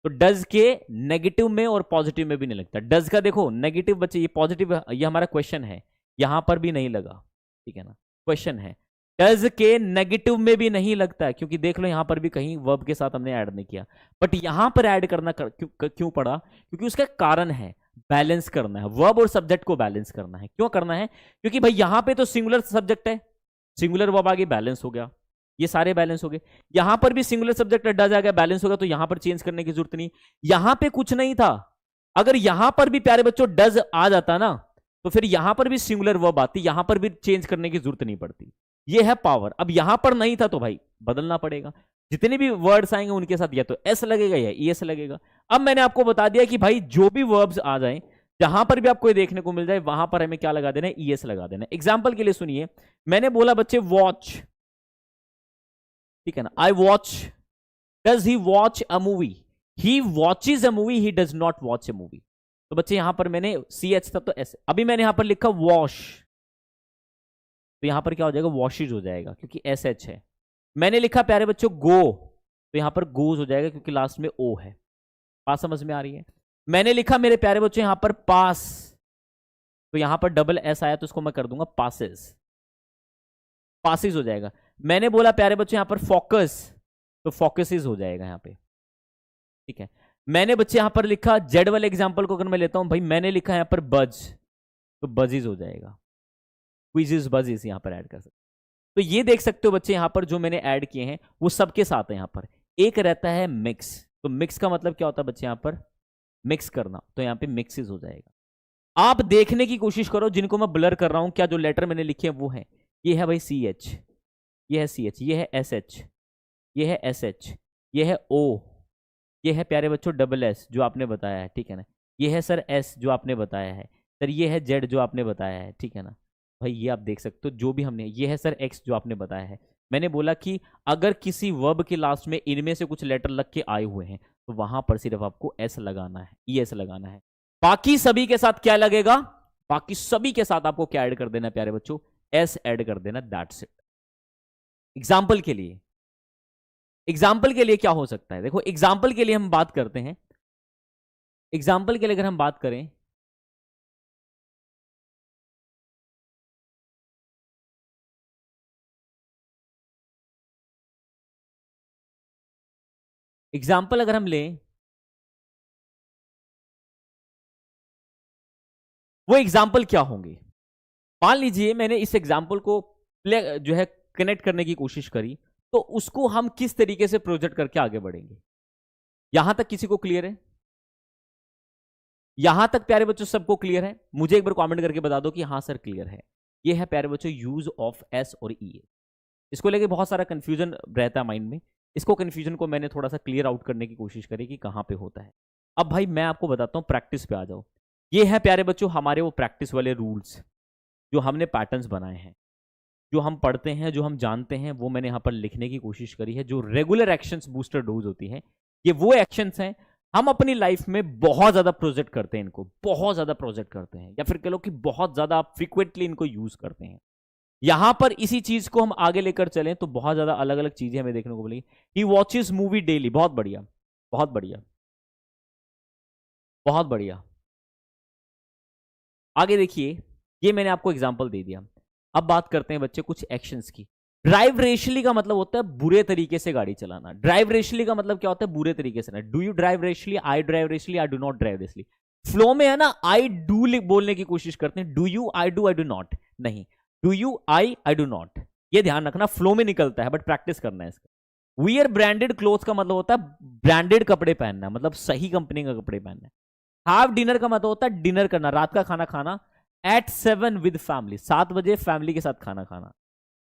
तो डज के नेगेटिव में और पॉजिटिव में भी नहीं लगता। डज का देखो नेगेटिव बच्चे, ये पॉजिटिव, ये हमारा क्वेश्चन है, यहां पर भी नहीं लगा, ठीक है ना, क्वेश्चन है। डज के नेगेटिव में भी नहीं लगता है, क्योंकि देख लो यहां पर भी कहीं वर्ब के साथ हमने ऐड नहीं किया, बट यहां पर ऐड करना क्यों पड़ा, क्योंकि उसका कारण है, बैलेंस करना है, वर्ब और सब्जेक्ट को बैलेंस करना है। क्यों करना है? क्योंकि भाई यहां पे तो सिंगुलर सब्जेक्ट है, सिंगुलर वर्ब आगे, बैलेंस हो गया, ये सारे बैलेंस हो गए। यहां पर भी सिंगुलर सब्जेक्ट डज आ गया, बैलेंस होगा, तो यहां पर चेंज करने की जरूरत नहीं। यहां पे कुछ नहीं था, अगर यहां पर भी प्यारे बच्चों डज आ जाता ना, तो फिर यहां पर भी सिंगुलर वर्ब आती, यहां पर भी चेंज करने की जरूरत नहीं पड़ती। ये है पावर। अब यहां पर नहीं था तो भाई बदलना पड़ेगा। जितने भी वर्ड्स आएंगे उनके साथ या तो एस लगेगा या ईएस लगेगा। अब मैंने आपको बता दिया कि भाई जो भी वर्ब्स आ जाएं, जहां पर भी आपको देखने को मिल जाए, वहां पर हमें क्या लगा देना है? ईएस लगा देना है। एग्जाम्पल के लिए सुनिए, मैंने बोला बच्चे वॉच, ठीक है ना, I watch, does he watch a movie? He watches a movie, he does not watch a movie. तो बच्चे यहां पर मैंने सी एच था तो एस, अभी मैंने यहां पर लिखा वॉश, तो यहां पर क्या हो जाएगा? वॉशेज हो जाएगा, क्योंकि एस एच है। मैंने लिखा प्यारे बच्चों गो, तो यहां पर गोज हो जाएगा, क्योंकि लास्ट में ओ है। बात समझ में आ रही है? मैंने लिखा मेरे प्यारे बच्चों यहां पर पास, तो यहां पर डबल एस आया तो इसको मैं कर दूंगा पासेस, पासिस हो जाएगा। मैंने बोला प्यारे बच्चों यहां पर फोकस, तो फोकसिस हो जाएगा यहां पे, ठीक है। मैंने बच्चे यहां पर लिखा, जेड वाले एग्जांपल को अगर मैं लेता हूं भाई, मैंने लिखा यहां पर बज, तो बजिज हो जाएगा, क्विजिस बजिस यहां पर ऐड कर सकते। तो ये देख सकते हो बच्चे यहां पर जो मैंने ऐड किए हैं वो सबके साथ है। यहां पर एक रहता है मिक्स, तो मिक्स का मतलब क्या होता है बच्चे? यहां पर मिक्स करना, तो यहां पे मिक्सिस हो जाएगा। आप देखने की कोशिश करो, जिनको मैं ब्लर कर रहा हूं, क्या जो लेटर मैंने लिखे हैं वो है? ये है भाई सी एच, ये है सी एच, ये है एस एच, ये है एस एच, ये है ओ, ये है प्यारे बच्चों डबल एस जो आपने बताया है, ठीक है ना, ये है सर एस जो आपने बताया है सर, ये है जेड जो आपने बताया है, ठीक है ना भाई। ये आप देख सकते हो जो भी हमने, ये है सर एक्स जो आपने बताया है। मैंने बोला कि अगर किसी वर्ब के लास्ट में इनमें से कुछ लेटर लग के आए हुए हैं तो वहां पर सिर्फ आपको एस लगाना है, ई एस लगाना है। बाकी सभी के साथ क्या लगेगा? बाकी सभी के साथ आपको क्या ऐड कर देना है प्यारे बच्चों? एस ऐड कर देना, दैट्स इट। एग्जाम्पल के लिए, एग्जाम्पल के लिए क्या हो सकता है? देखो एग्जाम्पल के लिए हम बात करते हैं, एग्जाम्पल के लिए अगर हम बात करें, एग्जाम्पल अगर हम लें, वो एग्जाम्पल क्या होंगे? मान लीजिए मैंने इस एग्जाम्पल को प्ले जो है कनेक्ट करने की कोशिश करी, तो उसको हम किस तरीके से प्रोजेक्ट करके आगे बढ़ेंगे? यहां तक किसी को क्लियर है? यहां तक प्यारे बच्चों सबको क्लियर है? मुझे एक बार कमेंट करके बता दो कि हाँ सर क्लियर है। ये है प्यारे बच्चों यूज ऑफ एस और ई। इसको लेके बहुत सारा कंफ्यूजन रहता है माइंड में, इसको कंफ्यूजन को मैंने थोड़ा सा क्लियर आउट करने की कोशिश करी कि कहां पे होता है। अब भाई मैं आपको बताता हूं, प्रैक्टिस पे आ जाओ। ये है प्यारे बच्चों हमारे वो प्रैक्टिस वाले रूल्स जो हमने पैटर्न्स बनाए हैं, जो हम पढ़ते हैं, जो हम जानते हैं, वो मैंने यहाँ पर लिखने की कोशिश करी है। जो रेगुलर एक्शंस बूस्टर डोज होती है, ये वो एक्शंस हैं हम अपनी लाइफ में बहुत ज्यादा प्रोजेक्ट करते हैं, इनको बहुत ज्यादा प्रोजेक्ट करते हैं, या फिर कह लो कि बहुत ज्यादा फ्रीक्वेंटली इनको यूज करते हैं। यहां पर इसी चीज को हम आगे लेकर चलें तो बहुत ज्यादा अलग अलग चीजें हमें देखने को मिलेगी। ही वॉचेस मूवी डेली, बहुत बढ़िया, बहुत बढ़िया, बहुत बढ़िया। आगे देखिए, ये मैंने आपको एग्जाम्पल दे दिया। अब बात करते हैं बच्चे कुछ एक्शंस की। ड्राइव रेशली का मतलब होता है बुरे तरीके से गाड़ी चलाना। ड्राइव रेशली का मतलब क्या होता है? बुरे तरीके से ना। Do you drive rashly? I drive rashly? I do not drive rashly. Flow में है ना, आई डू बोलने की कोशिश करते हैं। Do you, I do not नहीं। Do you, I do not. ये ध्यान रखना, फ्लो में निकलता है बट प्रैक्टिस करना है इसका। वियर ब्रांडेड क्लोथ का मतलब होता है ब्रांडेड कपड़े पहनना, मतलब सही कंपनी का कपड़े पहनना है। हाफ डिनर का मतलब होता है डिनर करना, रात का खाना खाना। एट 7 विद फैमिली, 7 बजे फैमिली के साथ खाना खाना।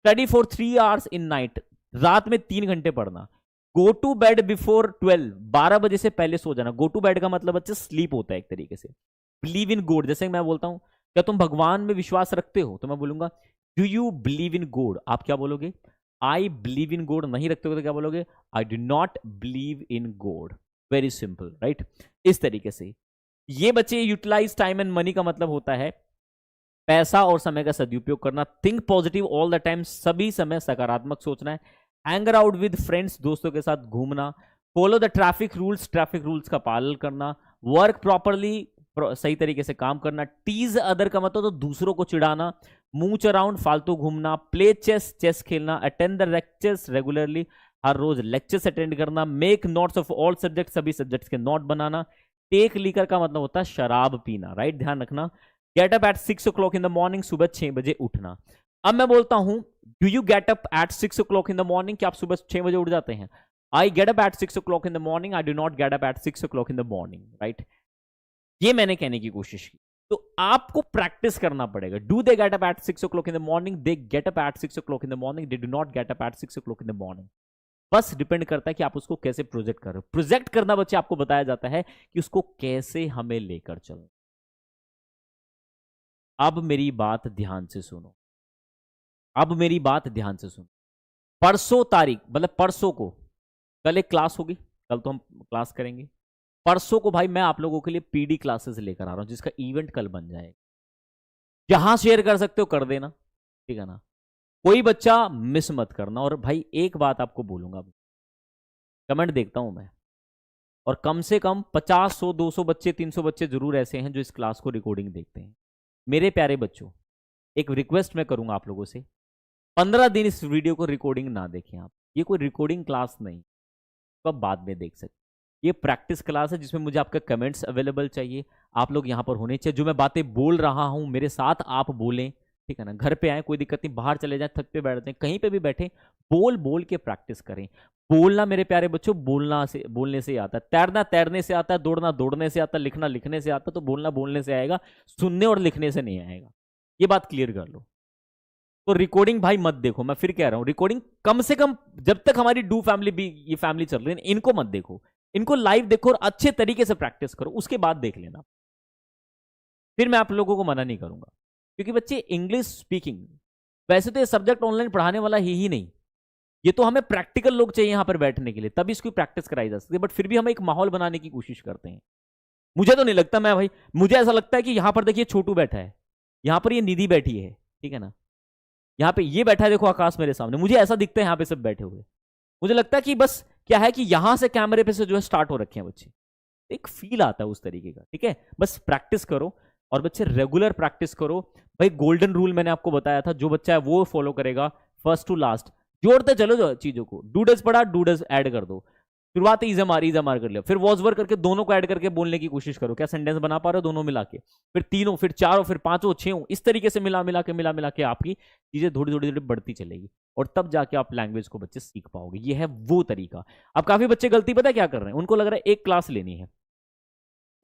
Study for 3 hours in night, रात में 3 घंटे पढ़ना। गो टू बेड बिफोर 12, 12 बजे से पहले सो जाना। गो टू बेड का मतलब बच्चे स्लीप होता है एक तरीके से। बिलीव इन गॉड, जैसे मैं बोलता हूं क्या तुम भगवान में विश्वास रखते हो, तो मैं बोलूंगा do you believe in God, आप क्या बोलोगे? I believe in God. नहीं रखते हो तो क्या बोलोगे? आई do not believe in God. Very simple, right? इस तरीके से ये बच्चे यूटिलाइज टाइम एंड मनी का मतलब होता है पैसा और समय का सदुपयोग करना। Think positive all the time, सभी समय सकारात्मक सोचना है। हैंगर आउट विद फ्रेंड्स, दोस्तों के साथ घूमना। फॉलो द ट्रैफिक रूल्स का पालन करना। वर्क प्रॉपरली, सही तरीके से काम करना। टीज अदर का मतलब तो दूसरों को चिढ़ाना। मूच अराउंड, फालतू घूमना। प्ले चेस खेलना। अटेंड द लेक्चर्स रेगुलरली, हर रोज लेक्चर्स अटेंड करना। Make notes of all subject, सभी सब्जेक्ट्स के नोट बनाना। टेक लीकर का मतलब होता है शराब पीना, राइट? ध्यान रखना। Get up at 6 o'clock in the morning, सुबह 6 बजे उठना। अब मैं बोलता हूं do you get up at 6 o'clock in the morning, क्या आप सुबह 6 बजे उठ जाते हैं? I get up at 6 o'clock in the morning, I do not gate up at 6 o'clock in the morning, right? ये मैंने कहने की कोशिश की। तो आपको प्रैक्टिस करना पड़ेगा। Do they get up at 6 o'clock in the morning? They get up at 6 o'clock in the morning, they do not gate up at 6 o'clock in the morning. बस डिपेंड करता है कि आप उसको कैसे प्रोजेक्ट कर रहे हो। प्रोजेक्ट करना बच्चे आपको बताया जाता है कि उसको कैसे हमें लेकर चलना। अब मेरी बात ध्यान से सुनो, अब मेरी बात ध्यान से सुनो। परसों तारीख, मतलब परसों को, कल एक क्लास होगी, कल तो हम क्लास करेंगे। परसों को भाई मैं आप लोगों के लिए पीडी क्लासेस लेकर आ रहा हूं, जिसका इवेंट कल बन जाएगा। जहां शेयर कर सकते हो कर देना, ठीक है ना? कोई बच्चा मिस मत करना। और भाई एक बात आपको बोलूंगा, कमेंट देखता हूं मैं, और कम से कम 50, 100, 200 बच्चे, 300 बच्चे जरूर ऐसे हैं जो इस क्लास को रिकॉर्डिंग देखते हैं। मेरे प्यारे बच्चों, एक रिक्वेस्ट मैं करूंगा आप लोगों से, 15 दिन इस वीडियो को रिकॉर्डिंग ना देखें आप। ये कोई रिकॉर्डिंग क्लास नहीं, तो आप बाद में देख सकते। ये प्रैक्टिस क्लास है जिसमें मुझे आपका कमेंट्स अवेलेबल चाहिए। आप लोग यहाँ पर होने चाहिए। जो मैं बातें बोल रहा हूँ मेरे साथ आप बोलें, ठीक है ना? घर पे आए कोई दिक्कत नहीं, बाहर चले जाए, थक पे बैठते हैं, कहीं पे भी बैठे, बोल बोल के प्रैक्टिस करें। बोलना मेरे प्यारे बच्चों बोलने से आता है। तैरना तैरने से आता है। दौड़ना दौड़ने से आता है। लिखना लिखने से आता है। तो बोलना बोलने से आएगा, सुनने और लिखने से नहीं आएगा। ये बात क्लियर कर लो। तो रिकॉर्डिंग भाई मत देखो, मैं फिर कह रहा हूं, रिकॉर्डिंग कम से कम जब तक हमारी डू फैमिली भी ये फैमिली चल रही है, इनको मत देखो। इनको लाइव देखो और अच्छे तरीके से प्रैक्टिस करो, उसके बाद देख लेना। फिर मैं आप लोगों को मना नहीं करूंगा, क्योंकि बच्चे इंग्लिश स्पीकिंग, वैसे तो ये सब्जेक्ट ऑनलाइन पढ़ाने वाला ही नहीं। ये तो हमें प्रैक्टिकल लोग चाहिए यहां पर बैठने के लिए, तभी इसकी प्रैक्टिस कराई जा सकती है। बट फिर भी हम एक माहौल बनाने की कोशिश करते हैं। मुझे तो नहीं लगता, मैं भाई मुझे ऐसा लगता है कि यहां पर देखिए छोटू बैठा है, यहां पर ये निधि बैठी है, ठीक है ना? यहाँ पे ये बैठा है, देखो आकाश मेरे सामने, मुझे ऐसा दिखता है यहाँ पे सब बैठे हुए। मुझे लगता है कि बस क्या है कि यहां से कैमरे पे से जो है स्टार्ट हो रखे हैं बच्चे, एक फील आता है उस तरीके का, ठीक है? बस प्रैक्टिस करो, और बच्चे रेगुलर प्रैक्टिस करो। भाई गोल्डन रूल मैंने आपको बताया था, जो बच्चा है वो फॉलो करेगा, फर्स्ट टू लास्ट जोड़ते चलो जो चीजों को। डूडस पढ़ा, डूडस ऐड कर दो। शुरुआत इज मार कर लिया, फिर वॉज वर करके दोनों को ऐड करके बोलने की कोशिश करो। क्या सेंटेंस बना पा रहे हो दोनों मिला के? फिर तीनों, फिर चारों, फिर पांचों, छहों, इस तरीके से मिला मिला के आपकी चीजें थोड़ी थोड़ी थोड़ी बढ़ती चलेगी, और तब जाके आप लैंग्वेज को बच्चे सीख पाओगे। ये है वो तरीका। अब काफी बच्चे गलती पता है क्या कर रहे हैं? उनको लग रहा है एक क्लास लेनी है।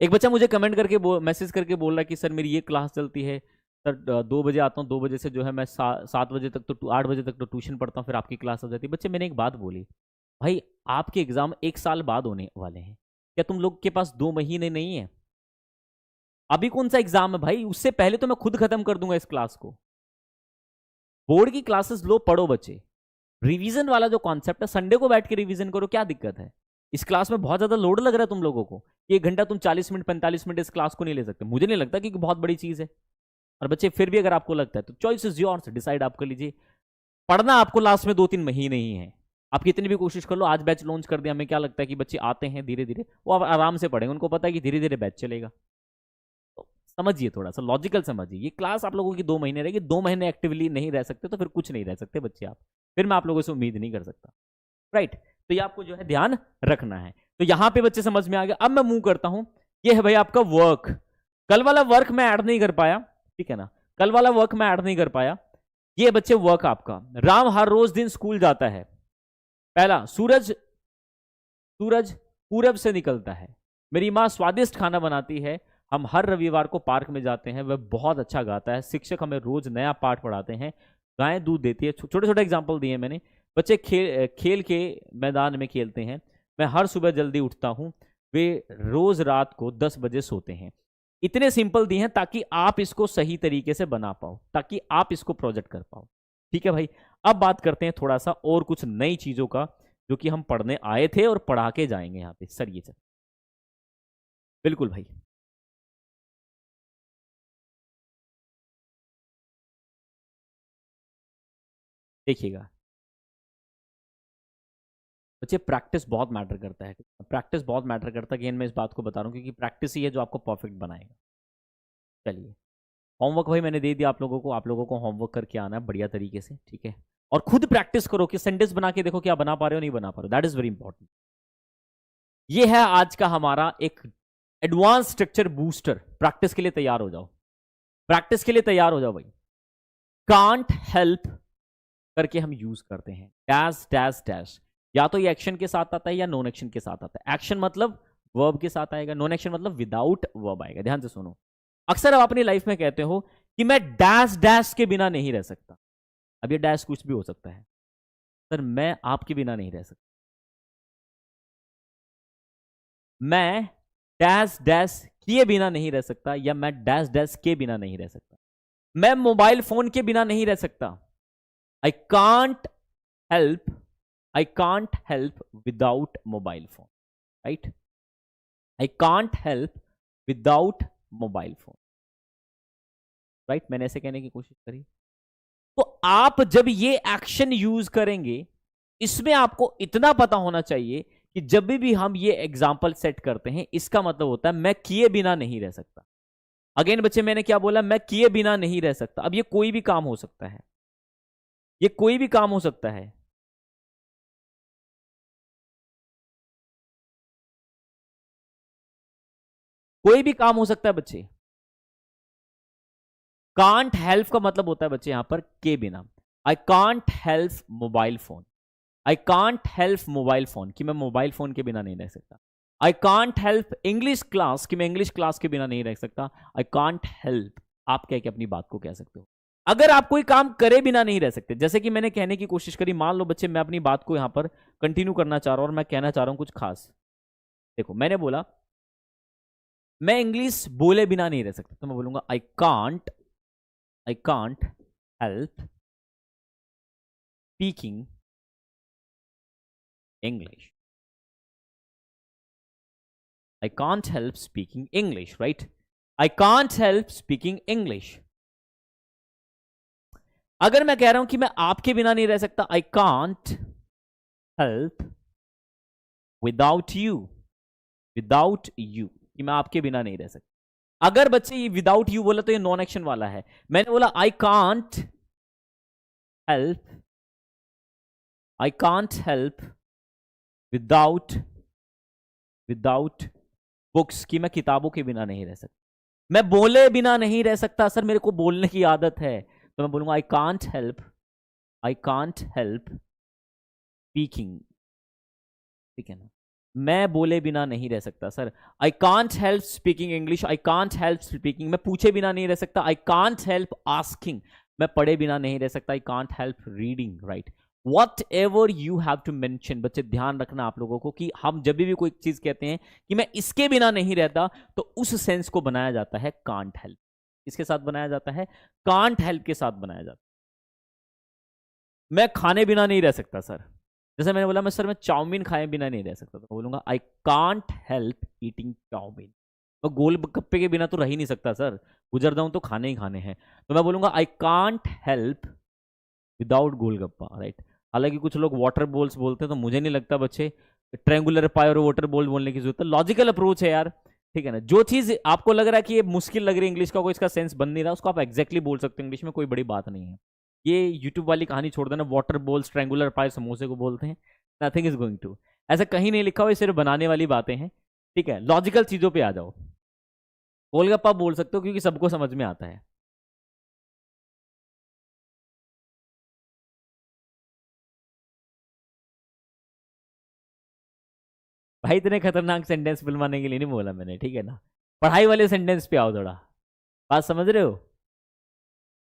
एक बच्चा मुझे कमेंट करके मैसेज करके बोल रहा है कि सर मेरी ये क्लास चलती है सर, 2 बजे आता हूँ, 2 बजे से जो है मैं 7 बजे तक तो 8 बजे तक तो ट्यूशन पढ़ता हूँ, फिर आपकी क्लास हो जाती है। बच्चे मैंने एक बात बोली, भाई आपके एग्जाम 1 साल बाद होने वाले हैं, क्या तुम लोग के पास 2 महीने नहीं है? अभी कौन सा एग्जाम है भाई? उससे पहले तो मैं खुद खत्म कर दूंगा इस क्लास को। बोर्ड की क्लासेस लो, पढ़ो बच्चे। रिवीजन वाला जो कॉन्सेप्ट है, संडे को बैठ के रिवीजन करो, क्या दिक्कत है? इस क्लास में बहुत ज्यादा लोड लग रहा है तुम लोगों को, 1 घंटा तुम 40 मिनट 45 मिनट इस क्लास को नहीं ले सकते। मुझे नहीं लगता कि बहुत बड़ी चीज है। और बच्चे फिर भी अगर आपको लगता है तो चॉइस इज योर्स, डिसाइड आप कर लीजिए। पढ़ना आपको लास्ट में 2-3 महीने ही है। आप कितनी भी कोशिश कर लो, आज बैच लॉन्च कर दिया, हमें क्या लगता है कि बच्चे आते हैं धीरे धीरे, वो आराम से पढ़ेंगे, उनको पता है कि धीरे धीरे बैच चलेगा। तो समझिए, थोड़ा सा लॉजिकल समझिए। ये क्लास आप लोगों की 2 महीने रहेगी, 2 महीने एक्टिवली नहीं रह सकते तो फिर कुछ नहीं रह सकते बच्चे आप, फिर मैं आप लोगों से उम्मीद नहीं कर सकता, राइट। तो ये आपको जो है ध्यान रखना है। तो यहां पे बच्चे समझ में आ गया। अब मैं मूव करता हूं, ये है भाई आपका वर्क। कल वाला वर्क मैं ऐड नहीं कर पाया, ठीक है ना, कल वाला वर्क मैं ऐड नहीं कर पाया। ये बच्चे वर्क आपका, राम हर रोज दिन स्कूल जाता है। पहला, सूरज सूरज पूरब से निकलता है। मेरी माँ स्वादिष्ट खाना बनाती है। हम हर रविवार को पार्क में जाते हैं। वह बहुत अच्छा गाता है। शिक्षक हमें रोज नया पाठ पढ़ाते हैं। गायें दूध देती है। छोटे छोटे एग्जाम्पल दिए मैंने। बच्चे खेल के मैदान में खेलते हैं। मैं हर सुबह जल्दी उठता हूँ। वे रोज रात को 10 बजे सोते हैं। इतने सिंपल दिए हैं ताकि आप इसको सही तरीके से बना पाओ, ताकि आप इसको प्रोजेक्ट कर पाओ, ठीक है भाई। अब बात करते हैं थोड़ा सा और कुछ नई चीजों का जो कि हम पढ़ने आए थे और पढ़ा के जाएंगे यहाँ पे। सर ये चल, बिल्कुल भाई। देखिएगा बच्चे, प्रैक्टिस बहुत मैटर करता है। प्रैक्टिस बहुत मैटर करता है। अगेन मैं इस बात को बता रहा हूँ क्योंकि प्रैक्टिस ही है जो आपको परफेक्ट बनाएगा। चलिए, होमवर्क भाई मैंने दे दिया आप लोगों को। आप लोगों को होमवर्क करके आना है बढ़िया तरीके से, ठीक है। और खुद प्रैक्टिस करो कि सेंटेंस बना के देखो क्या बना पा रहे हो, नहीं बना पा रहे हो। That is very important. ये है आज का हमारा एक एडवांस स्ट्रक्चर बूस्टर। प्रैक्टिस के लिए तैयार हो जाओ, प्रैक्टिस के लिए तैयार हो जाओ भाई। कांट हेल्प करके हम यूज करते हैं डैश डैश डैश। या तो ये एक्शन के साथ आता है या नॉन एक्शन के साथ आता है। एक्शन मतलब वर्ब के साथ आएगा, नॉन एक्शन मतलब विदाउट वर्ब आएगा। ध्यान से सुनो। अक्सर आप अपनी लाइफ में कहते हो कि मैं डैश डैश के बिना नहीं रह सकता। अब ये डैश कुछ भी हो सकता है। सर मैं आपके बिना नहीं रह सकता। मैं डैश डैश किए बिना नहीं रह सकता, या मैं डैश डैश के बिना नहीं रह सकता। मैं मोबाइल फोन के बिना नहीं रह सकता। I can't help, I can't help without mobile phone, right. I can't help without mobile phone, right. मैंने ऐसे कहने की कोशिश करी। तो आप जब ये एक्शन यूज करेंगे, इसमें आपको इतना पता होना चाहिए कि जब भी हम ये एग्जाम्पल सेट करते हैं, इसका मतलब होता है मैं किए बिना नहीं रह सकता। अगेन बच्चे, मैंने क्या बोला? मैं किए बिना नहीं रह सकता। अब ये कोई भी काम हो सकता है, ये कोई भी काम हो सकता है। कोई भी काम हो सकता है बच्चे। कांट हेल्प का मतलब होता है बच्चे यहां पर के बिना। I can't help mobile phone, I can't help mobile phone, कि मैं मोबाइल फोन के बिना नहीं रह सकता। I can't help English class, कि मैं इंग्लिश क्लास के बिना नहीं रह सकता। आई कांट हेल्प, आप कह के अपनी बात को कह सकते हो। अगर आप कोई काम करे बिना नहीं रह सकते, जैसे कि मैंने कहने की कोशिश करी, मान लो बच्चे मैं अपनी बात को यहां पर कंटिन्यू करना चाह रहा हूं और मैं कहना चाह रहा हूं कुछ खास। देखो मैंने बोला मैं इंग्लिश बोले बिना नहीं रह सकता, तो मैं बोलूंगा I can't help speaking English. I can't help speaking English, right? I can't help speaking English. अगर मैं कह रहा हूं कि मैं आपके बिना नहीं रह सकता, I can't help without you, without you, कि मैं आपके बिना नहीं रह सकता। अगर बच्चे ये विदाउट यू बोला तो ये नॉन एक्शन वाला है। मैंने बोला I can't help, I can't help without books, की मैं किताबों के बिना नहीं रह सकता। मैं बोले बिना नहीं रह सकता, सर मेरे को बोलने की आदत है, तो मैं बोलूंगा आई कांट हेल्प स्पीकिंग, ठीक है ना। मैं बोले बिना नहीं रह सकता sir. I can't help speaking English, I can't help speaking. मैं पूछे बिना नहीं रह सकता। आई कांट हेल्प आस्किंग, मैं पढ़े बिना नहीं रह सकता। I can't help reading, right. What ever you have to mention. बच्चे ध्यान रखना आप लोगों को कि हम जब भी कोई चीज कहते हैं कि मैं इसके बिना नहीं रहता, तो उस सेंस को बनाया जाता है कांट हेल्प। इसके साथ बनाया जाता है, कांट हेल्प के साथ बनाया जाता है। मैं खाने बिना नहीं रह सकता सर। जैसे मैंने बोला मैं सर मैं चाउमीन खाए बिना नहीं रह सकता, तो बोलूंगा I can't help eating chowmein. मैं गोलगप्पे के बिना तो रह ही नहीं सकता सर, गुजर जाऊं तो खाने ही खाने हैं, तो मैं बोलूंगा I can't help without golgappa, right. हालांकि कुछ लोग वाटर बॉल्स बोलते हैं, तो मुझे नहीं लगता बच्चे ट्रायंगुलर पाई और वाटर बॉल बोलने की जरूरत है। लॉजिकल अप्रोच है यार, ठीक है ना। जो चीज आपको लग रहा है कि ये मुश्किल लग रही है इंग्लिश का, कोई इसका सेंस बन नहीं रहा, उसको आप एग्जैक्टली बोल सकते हैं इंग्लिश में, कोई बड़ी बात नहीं है। ये यूट्यूब वाली कहानी छोड़ देना, वाटर बॉल स्ट्रेंगुलर पाए समोसे को बोलते हैं, नथिंग इज गोइंग टू, ऐसा कहीं नहीं लिखा हुआ, सिर्फ बनाने वाली बातें हैं। ठीक है, लॉजिकल चीजों पे आ जाओ। गोलगप्पा बोल सकते हो क्योंकि सबको समझ में आता है। भाई इतने खतरनाक सेंटेंस बुलवाने के लिए नहीं बोला मैंने, ठीक है ना। पढ़ाई वाले सेंटेंस पे आओ थोड़ा, बात समझ रहे हो।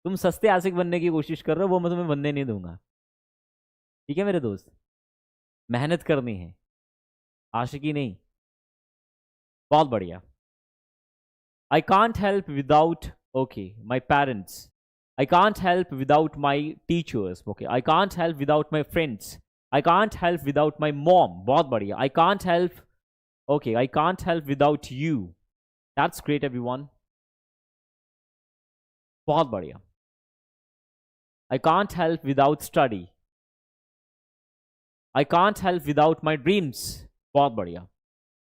तुम सस्ते आशिक बनने की कोशिश कर रहे हो, वो मैं तुम्हें बनने नहीं दूंगा। ठीक है मेरे दोस्त, मेहनत करनी है, आशिकी नहीं। बहुत बढ़िया। I can't help without, okay, my parents. I can't help without my teachers, okay. I can't help without my friends. I can't help without my mom, बहुत बढ़िया। I can't help, okay, I can't help without you. That's great everyone. बहुत बढ़िया। I can't help without study. I can't help without my dreams. बहुत बढ़िया।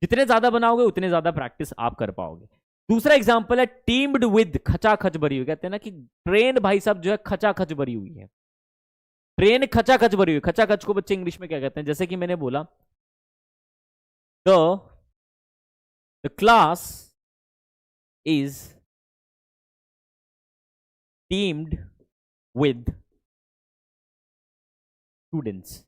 जितने ज्यादा बनाओगे उतने ज्यादा प्रैक्टिस आप कर पाओगे। दूसरा एग्जांपल है टीम्ड विद, खचाखच भरी हुई। कहते हैं ना कि ट्रेन भाई साहब जो है खचाखच भरी हुई है, ट्रेन खचाखच भरी हुई। खचाखच को बच्चे इंग्लिश में क्या कहते हैं, जैसे कि मैंने बोला, the class is teamed with students.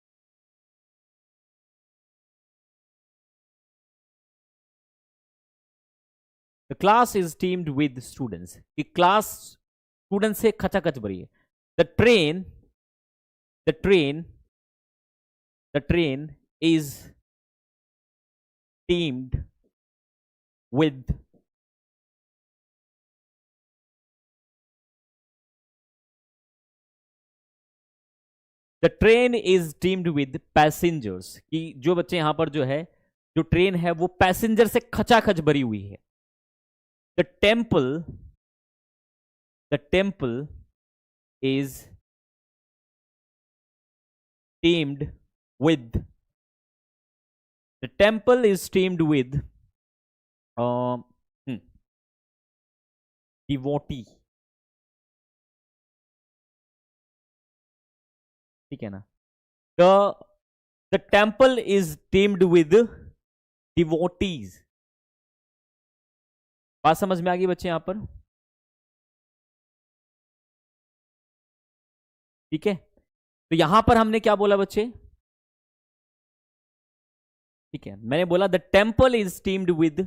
The class is teamed with students. कि class students से खचाखच भरी है। The train, the train, the train is teamed with the train is teemed with passengers. कि जो बच्चे यहां पर जो है, जो ट्रेन है वो पैसेंजर से खचाखच भरी हुई है। The temple is teemed with, the temple is teemed with devotee. ठीक है ना। The temple is teemed with devotees. बात समझ में आ गई बच्चे यहां पर, ठीक है। तो यहां पर हमने क्या बोला बच्चे, ठीक है, मैंने बोला the temple is teemed with,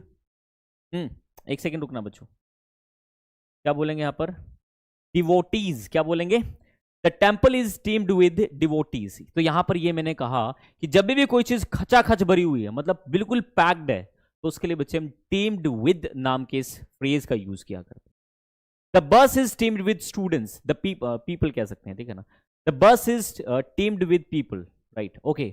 एक सेकेंड रुकना बच्चों, क्या बोलेंगे यहां पर, डिवोटीज। क्या बोलेंगे, the temple is teemed with devotees. तो यहां पर ये मैंने कहा कि जब भी कोई चीज खचाखच भरी हुई है, मतलब बिल्कुल पैक्ड है, तो उसके लिए बच्चे हम टीम्ड विद नाम के इस फ्रेज का यूज किया करते हैं। The bus is teemed with students, the people कह सकते हैं, ठीक है ना। The bus is teemed with people, right, okay.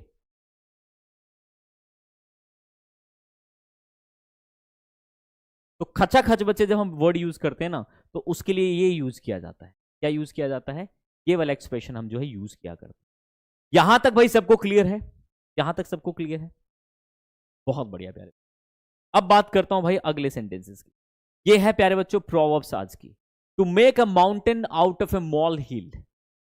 तो खचाखच बच्चे जब हम वर्ड यूज करते हैं ना, तो उसके लिए ये यूज किया जाता है। क्या यूज किया जाता है, ये वाला एक्सप्रेशन हम जो है यूज किया करते हैं। यहां तक भाई सबको क्लियर है, यहां तक सबको क्लियर है, बहुत बढ़िया प्यारे। अब बात करता हूं भाई अगले सेंटेंसेस की। ये है प्यारे बच्चों प्रोवर्ब्स आज की। To make a mountain out of a molehill.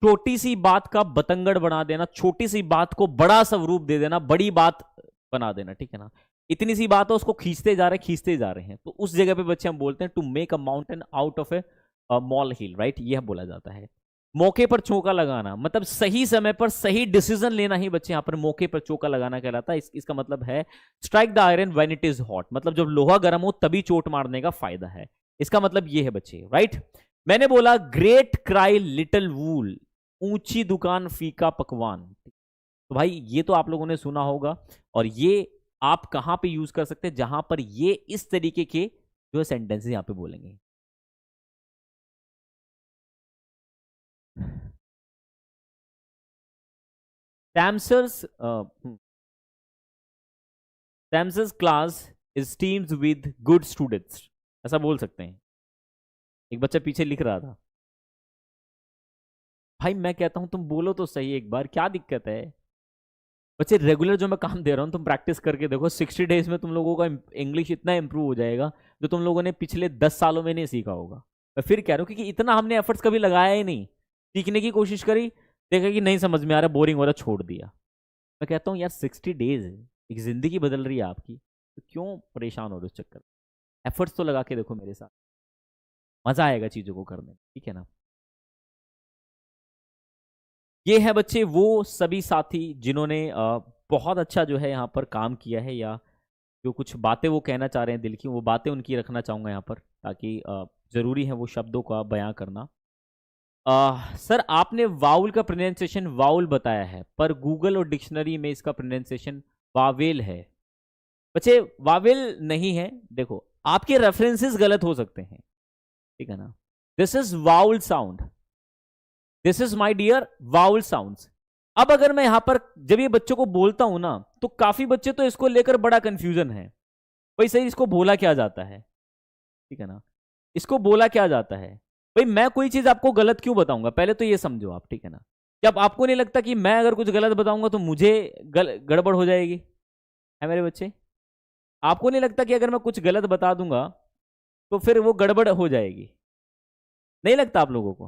छोटी सी बात का बतंगड़ बना देना, छोटी सी बात को बड़ा स्वरूप दे देना, बड़ी बात बना देना, ठीक है ना। इतनी सी बात है उसको खींचते जा रहे हैं, खींचते जा रहे हैं, तो उस जगह पे बच्चे हम बोलते हैं to make a mountain out of a molehill, right, यह बोला जाता है। मौके पर चौका लगाना, मतलब सही समय पर सही डिसीजन लेना ही बच्चे यहां पर मौके पर चौका लगाना कहलाता है। इसका मतलब है strike the iron when it is hot, मतलब जब लोहा गर्म हो तभी चोट मारने का फायदा है। इसका मतलब ये है बच्चे, राइट। मैंने बोला ग्रेट क्राई लिटिल वूल, ऊंची दुकान फीका पकवान। तो भाई ये तो आप लोगों ने सुना होगा, और ये आप कहां पे यूज कर सकते हैं, जहां पर ये इस तरीके के जो सेंटेंसेस यहां पे बोलेंगे। Samson's Samson's class is teams with good students, ऐसा बोल सकते हैं। एक बच्चा पीछे लिख रहा था, भाई मैं कहता हूं तुम बोलो तो सही एक बार, क्या दिक्कत है। बच्चे रेगुलर जो मैं काम दे रहा हूँ तुम प्रैक्टिस करके देखो, 60 डेज में तुम लोगों का इंग्लिश इतना इंप्रूव हो जाएगा जो तुम लोगों ने पिछले 10 सालों में नहीं सीखा होगा। मैं फिर कह रहा हूँ क्योंकि इतना हमने एफर्ट्स कभी लगाया ही नहीं, सीखने की कोशिश करी, देखा कि नहीं समझ में आ रहा, बोरिंग हो रहा, छोड़ दिया। मैं कहता हूँ यार 60 डेज है, एक जिंदगी बदल रही है आपकी, तो क्यों परेशान हो रहे उस चक्कर? एफर्ट्स तो लगा के देखो मेरे साथ, मजा आएगा चीजों को करने में, ठीक है ना। ये है बच्चे वो सभी साथी जिन्होंने बहुत अच्छा जो है यहाँ पर काम किया है, या जो कुछ बातें वो कहना चाह रहे हैं दिल की, वो बातें उनकी रखना चाहूँगा यहाँ पर, ताकि ज़रूरी है वो शब्दों का बयां करना। सर आपने वाउल का प्रोनाउंसिएशन वाउल बताया है, पर गूगल और डिक्शनरी में इसका प्रोनाउंसिएशन वावेल है। बच्चे वावेल नहीं है, देखो आपके रेफरेंसेस गलत हो सकते हैं, ठीक है ना। This is vowel sound, this is my dear vowel sounds. अब अगर मैं यहां पर जब ये बच्चों को बोलता हूं ना, तो काफी बच्चे तो इसको लेकर बड़ा कंफ्यूजन है, भाई सही इसको बोला क्या जाता है, ठीक है ना, इसको बोला क्या जाता है। भाई मैं कोई चीज आपको गलत क्यों बताऊंगा, पहले तो ये समझो आप, ठीक है ना। जब आपको नहीं लगता कि मैं अगर कुछ गलत बताऊंगा तो मुझे गड़बड़ हो जाएगी, है मेरे बच्चे? आपको नहीं लगता कि अगर मैं कुछ गलत बता दूंगा तो फिर वो गड़बड़ हो जाएगी? नहीं लगता आप लोगों को?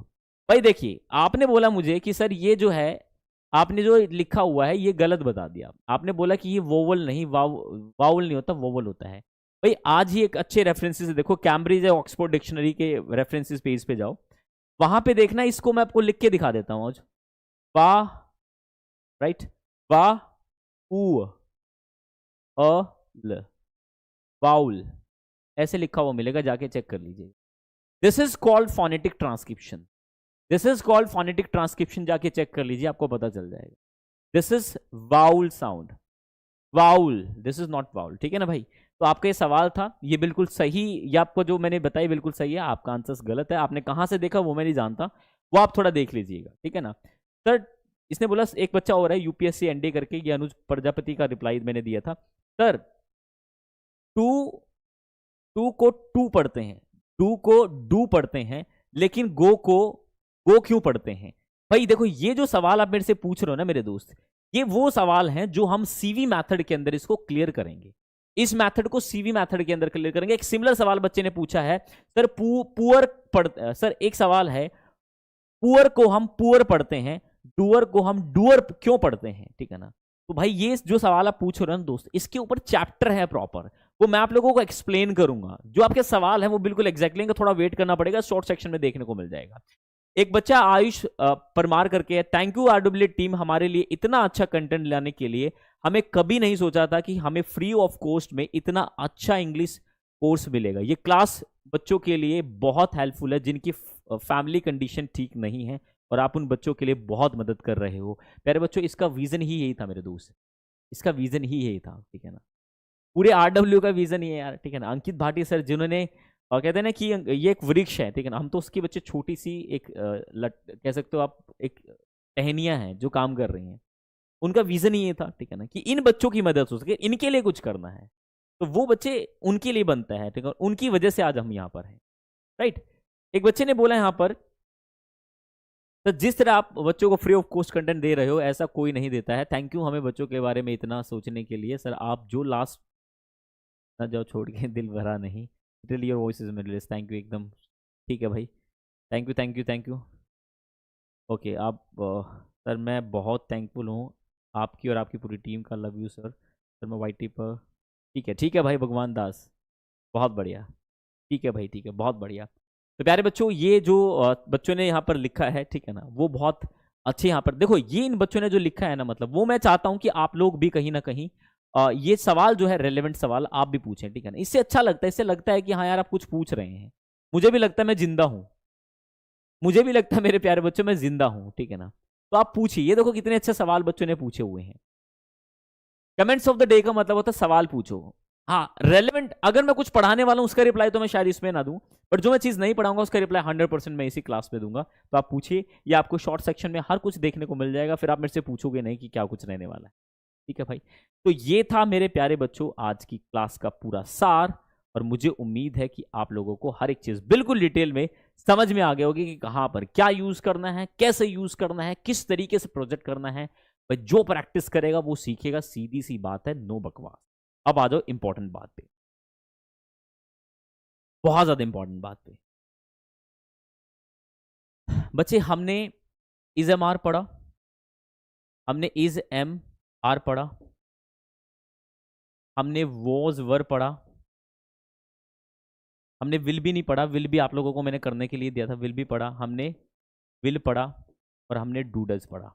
भाई देखिए, आपने बोला मुझे कि सर ये जो है आपने जो लिखा हुआ है ये गलत बता दिया, आपने बोला कि ये वोवल नहीं, वाउल नहीं होता, वोवल होता है। भाई आज ही एक अच्छे रेफरेंसेस देखो, कैम्ब्रिज या ऑक्सफोर्ड डिक्शनरी के रेफरेंसेस पेज पे जाओ, वहां पे देखना, इसको मैं आपको लिख के दिखा देता हूं आज। वा, राइट, वा ऊ अ ल, वाउल, ऐसे लिखा हुआ मिलेगा, जाके चेक कर लीजिए। This is called phonetic transcription, this is called phonetic transcription, जाके चेक कर लीजिए, आपको पता चल जाएगा। This is vowel sound, vowel, this is not vowel, ठीक है ना भाई। तो आपका ये सवाल था, ये बिल्कुल सही, ये आपको जो मैंने बताई बिल्कुल सही है, आपका आंसर गलत है। आपने कहां से देखा वो मैं नहीं जानता, वो आप थोड़ा देख लीजिएगा, ठीक है ना। सर इसने बोला एक बच्चा और है यूपीएससी एनडी करके, ये अनुज प्रजापति का रिप्लाई मैंने दिया था। सर टू, टू को टू पढ़ते हैं, डू को डू पढ़ते हैं, लेकिन गो को गो क्यों पढ़ते हैं? भाई देखो, ये जो सवाल आप मेरे से पूछ रहे हो ना मेरे दोस्त, ये वो सवाल हैं जो हम सीवी मेथड के अंदर इसको क्लियर करेंगे। इस मेथड को सीवी मेथड के अंदर क्लियर करेंगे। एक सिमिलर सवाल बच्चे ने पूछा है, सर पुअर सर एक सवाल है, पुअर को हम पुअर पढ़ते हैं, डूअर को हम डूअर क्यों पढ़ते हैं, ठीक है ना। तो भाई ये जो सवाल आप पूछ रहे हो ना दोस्त, इसके ऊपर चैप्टर है प्रॉपर, वो मैं आप लोगों को एक्सप्लेन करूंगा। जो आपके सवाल है वो बिल्कुल एग्जैक्टली, थोड़ा वेट करना पड़ेगा, शॉर्ट सेक्शन में देखने को मिल जाएगा। एक बच्चा आयुष परमार करके है, थैंक यू आरडब्ल्यू टीम हमारे लिए इतना अच्छा कंटेंट लाने के लिए। हमें कभी नहीं सोचा था कि हमें फ्री ऑफ कॉस्ट में इतना अच्छा इंग्लिश कोर्स मिलेगा। ये क्लास बच्चों के लिए बहुत हेल्पफुल है जिनकी फैमिली कंडीशन ठीक नहीं है, और आप उन बच्चों के लिए बहुत मदद कर रहे हो। प्यारे बच्चों, इसका विजन ही यही था मेरे दोस्त, इसका विजन ही यही था, ठीक है ना। पूरे आरडब्ल्यू का विजन ही है यार, ठीक है ना। अंकित भाटी सर जिन्होंने और कहते हैं ना कि ये एक वृक्ष है, ठीक है ना, हम तो उसकी बच्चे छोटी सी एक कह सकते हो आप, एक टहनियां हैं जो काम कर रही हैं। उनका विजन ही ये था, ठीक है ना, कि इन बच्चों की मदद हो सके, इनके लिए कुछ करना है, तो वो बच्चे उनके लिए बनता है, ठीक है, उनकी वजह से आज हम यहाँ पर हैं, राइट। एक बच्चे ने बोला यहाँ पर, तो जिस तरह आप बच्चों को फ्री ऑफ कॉस्ट कंटेंट दे रहे हो, ऐसा कोई नहीं देता है। थैंक यू हमें बच्चों के बारे में इतना सोचने के लिए। सर आप जो लास्ट ना जाओ छोड़ के, दिल भरा नहीं, literally your voice is matchless, thank you, एकदम ठीक है भाई, thank you thank you thank you. Okay आप सर मैं बहुत थैंकफुल हूँ आपकी और आपकी पूरी टीम का, लव यू सर। सर मैं वाई टी पर, ठीक है भाई भगवान दास, बहुत बढ़िया, ठीक है भाई, ठीक है, बहुत बढ़िया। तो प्यारे बच्चों, ये जो बच्चों ने यहाँ पर लिखा है, ठीक है ना, वो बहुत अच्छे यहाँ पर देखो, ये इन बच्चों ने जो लिखा है ना, मतलब वो मैं चाहता हूँ कि आप लोग भी कहीं ना कहीं ये सवाल जो है रेलेवेंट सवाल आप भी पूछें, ठीक है ना। इससे अच्छा लगता है, इससे लगता है कि हाँ यार आप कुछ पूछ रहे हैं, मुझे भी लगता है मैं जिंदा हूँ, मुझे भी लगता है मेरे प्यारे बच्चों मैं जिंदा हूँ, ठीक है ना। तो आप पूछिए, ये देखो कितने अच्छे सवाल बच्चों ने पूछे हुए हैं। कमेंट्स ऑफ द डे का मतलब होता है सवाल पूछो, हाँ रेलेवेंट। अगर मैं कुछ पढ़ाने वाला हूं उसका रिप्लाई तो मैं शायद इसमें ना दूं, बट जो मैं चीज नहीं पढ़ाऊंगा उसका रिप्लाई 100% मैं इसी क्लास में दूंगा। तो आप पूछिए, या आपको शॉर्ट सेक्शन में हर कुछ देखने को मिल जाएगा, फिर आप मेरे से पूछोगे नहीं कि क्या कुछ रहने वाला है, ठीक है भाई। तो ये था मेरे प्यारे बच्चों आज की क्लास का पूरा सार, और मुझे उम्मीद है कि आप लोगों को हर एक चीज बिल्कुल डिटेल में समझ में आ गया होगी कि कहां पर क्या यूज करना है, कैसे यूज करना है, किस तरीके से प्रोजेक्ट करना है। भाई जो प्रैक्टिस करेगा वो सीखेगा, सीधी सी बात है, नो बकवास। अब आ जाओ इंपॉर्टेंट बात पे, बहुत ज्यादा इंपॉर्टेंट बात पे। बच्चे हमने इज एम आर पढ़ा, हमने इज एम आर पढ़ा, हमने वॉज वर पढ़ा, हमने विल भी नहीं पढ़ा, विल भी आप लोगों को मैंने करने के लिए दिया था, विल भी पढ़ा, हमने विल पढ़ा और हमने डूडल्स पढ़ा।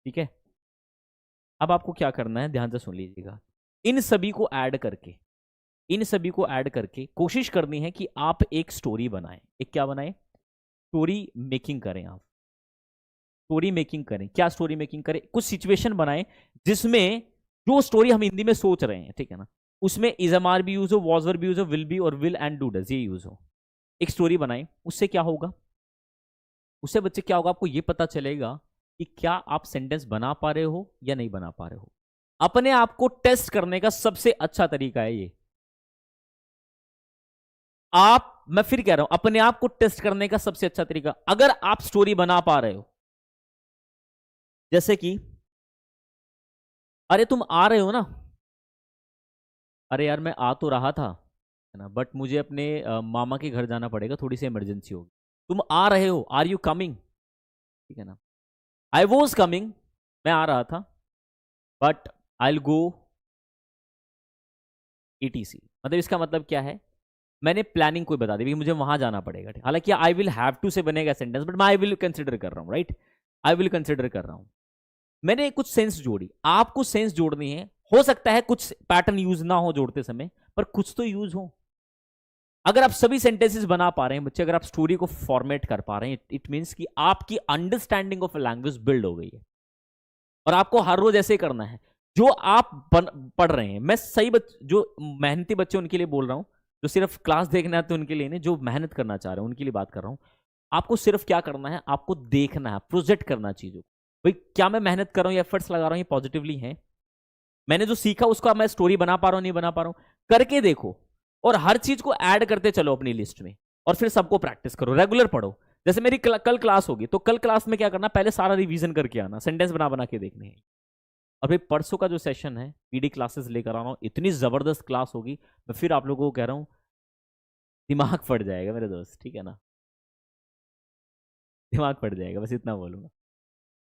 ठीक है, अब आपको क्या करना है, ध्यान से सुन लीजिएगा। इन सभी को ऐड करके, इन सभी को ऐड करके कोशिश करनी है कि आप एक स्टोरी बनाएं। एक क्या बनाएं? स्टोरी मेकिंग करें। आप स्टोरी मेकिंग करें। क्या स्टोरी मेकिंग करें? कुछ सिचुएशन बनाएं जिसमें जो स्टोरी हम हिंदी में सोच रहे हैं, ठीक है ना, उसमें इज एम आर भी यूज हो, वॉज वर भी यूज हो, विल भी और विल एंड डू डज ये यूज हो। एक स्टोरी बनाएं। उससे क्या होगा? उससे बच्चे क्या होगा, आपको ये पता चलेगा कि क्या आप सेंटेंस बना पा रहे हो या नहीं बना पा रहे हो। अपने आप को टेस्ट करने का सबसे अच्छा तरीका है ये। मैं फिर कह रहा हूं, अपने आप को टेस्ट करने का सबसे अच्छा तरीका, अगर आप स्टोरी बना पा रहे हो, जैसे कि अरे तुम आ रहे हो ना, अरे यार मैं आ तो रहा था, है ना, बट मुझे अपने मामा के घर जाना पड़ेगा, थोड़ी सी इमरजेंसी होगी। तुम आ रहे हो, आर यू कमिंग? ठीक है ना, आई वॉज कमिंग, मैं आ रहा था, but I will go ETC। मतलब इसका मतलब क्या है, मैंने प्लानिंग कोई बता दी कि मुझे वहां जाना पड़ेगा। हालांकि आई विल हैव टू से बनेगा सेंटेंस, बट मैं आई विल कंसिडर कर रहा हूं, राइट, आई विल कंसिडर कर रहा हूं। मैंने कुछ सेंस जोड़ी, आपको सेंस जोड़नी है। हो सकता है कुछ पैटर्न यूज ना हो जोड़ते समय, पर कुछ तो यूज हो। अगर आप सभी सेंटेंसेस बना पा रहे हैं बच्चे, अगर आप स्टोरी को फॉर्मेट कर पा रहे हैं, इट मींस कि आपकी अंडरस्टैंडिंग ऑफ लैंग्वेज बिल्ड हो गई है। और आपको हर रोज ऐसे ही करना है। जो आप पढ़ रहे हैं, मैं सही जो मेहनती बच्चे उनके लिए बोल रहा हूं, जो सिर्फ क्लास देखना आते उनके लिए नहीं, जो मेहनत करना चाह रहे हैं उनके लिए बात कर रहा हूं। आपको सिर्फ क्या करना है, आपको देखना है, प्रोजेक्ट करना चीजों। भाई क्या मैं मेहनत कर रहा हूं या एफर्ट्स लगा रहा हूं, ये पॉजिटिवली है, मैंने जो सीखा उसका मैं स्टोरी बना पा रहा हूं नहीं बना पा रहा हूं, करके देखो। और हर चीज को ऐड करते चलो अपनी लिस्ट में, और फिर सबको प्रैक्टिस करो, रेगुलर पढ़ो। जैसे मेरी कल क्लास होगी, तो कल क्लास में क्या करना, पहले सारा रिवीजन करके आना, सेंटेंस बना बना के देखने हैं। और भाई परसों का जो सेशन है, PD क्लासेस लेकर आ रहा हूँ, इतनी जबरदस्त क्लास होगी, मैं फिर आप लोगों को कह रहा हूँ, दिमाग फट जाएगा मेरे दोस्त, ठीक है ना, दिमाग फट जाएगा, बस इतना बोलूंगा।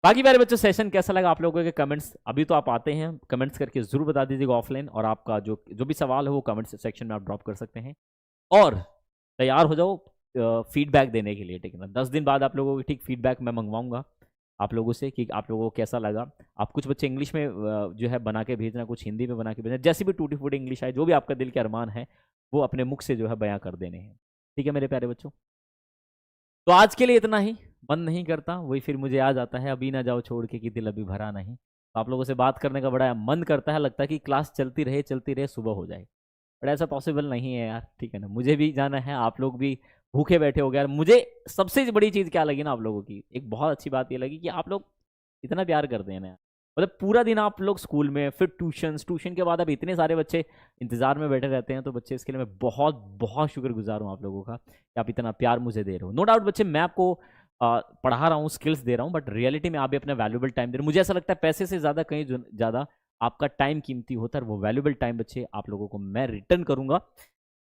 बाकी मेरे बच्चों सेशन कैसा लगा आप लोगों के कमेंट्स, अभी तो आप आते हैं, कमेंट्स करके जरूर बता दीजिएगा ऑफलाइन, और आपका जो भी सवाल है वो कमेंट्स सेक्शन में आप ड्रॉप कर सकते हैं। और तैयार हो जाओ फीडबैक देने के लिए, ठीक है ना। 10 दिन बाद आप लोगों की ठीक फीडबैक मैं मंगवाऊंगा आप लोगों से कि आप लोगों को कैसा लगा। आप कुछ बच्चे इंग्लिश में जो है बना के भेजना, कुछ हिंदी में बना के भेजना, जैसी भी टूटी फूटी इंग्लिश आए, जो भी आपका दिल के अरमान है वो अपने मुख से जो है बयां कर देने हैं। ठीक है मेरे प्यारे बच्चों, तो आज के लिए इतना ही। मन नहीं करता, वही फिर मुझे याद आता है, अभी ना जाओ छोड़ के कि दिल अभी भरा नहीं। तो आप लोगों से बात करने का बड़ा मन करता है, लगता है कि क्लास चलती रहे सुबह हो जाए, बट ऐसा पॉसिबल नहीं है यार, ठीक है ना। मुझे भी जाना है, आप लोग भी भूखे बैठे हो गए यार। मुझे सबसे बड़ी चीज़ क्या लगी ना आप लोगों की, एक बहुत अच्छी बात ये लगी कि आप लोग इतना प्यार करते हैं ना यार। मतलब पूरा दिन आप लोग स्कूल में, फिर ट्यूशन के बाद अब इतने सारे बच्चे इंतजार में बैठे रहते हैं। तो बच्चे इसके लिए मैं बहुत बहुत शुक्रगुजार हूँ आप लोगों का कि आप इतना प्यार मुझे दे रहे हो। नो डाउट बच्चे, मैं आपको पढ़ा रहा हूँ, स्किल्स दे रहा हूँ, बट रियलिटी में आप भी अपना वैल्यूबल टाइम दे रहे हो। मुझे ऐसा लगता है पैसे से ज़्यादा कहीं ज़्यादा आपका टाइम कीमती होता है। वो वैल्यूबल टाइम बच्चे आप लोगों को मैं रिटर्न करूंगा।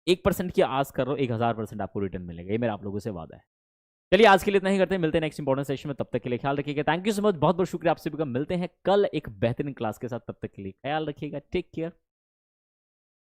1% की आस कर रहा हूँ, 1000% आपको रिटर्न मिलेगा, ये मेरा आप लोगों से वादा है। चलिए आज के लिए इतना ही करते हैं, मिलते हैं नेक्स्ट इंपॉर्टेंट सेशन में। तब तक के लिए ख्याल रखिएगा। थैंक यू सो मच, बहुत बहुत शुक्रिया आप सभी का। मिलते हैं कल एक बेहतरीन क्लास के साथ, तब तक के लिए ख्याल रखिएगा। Take care.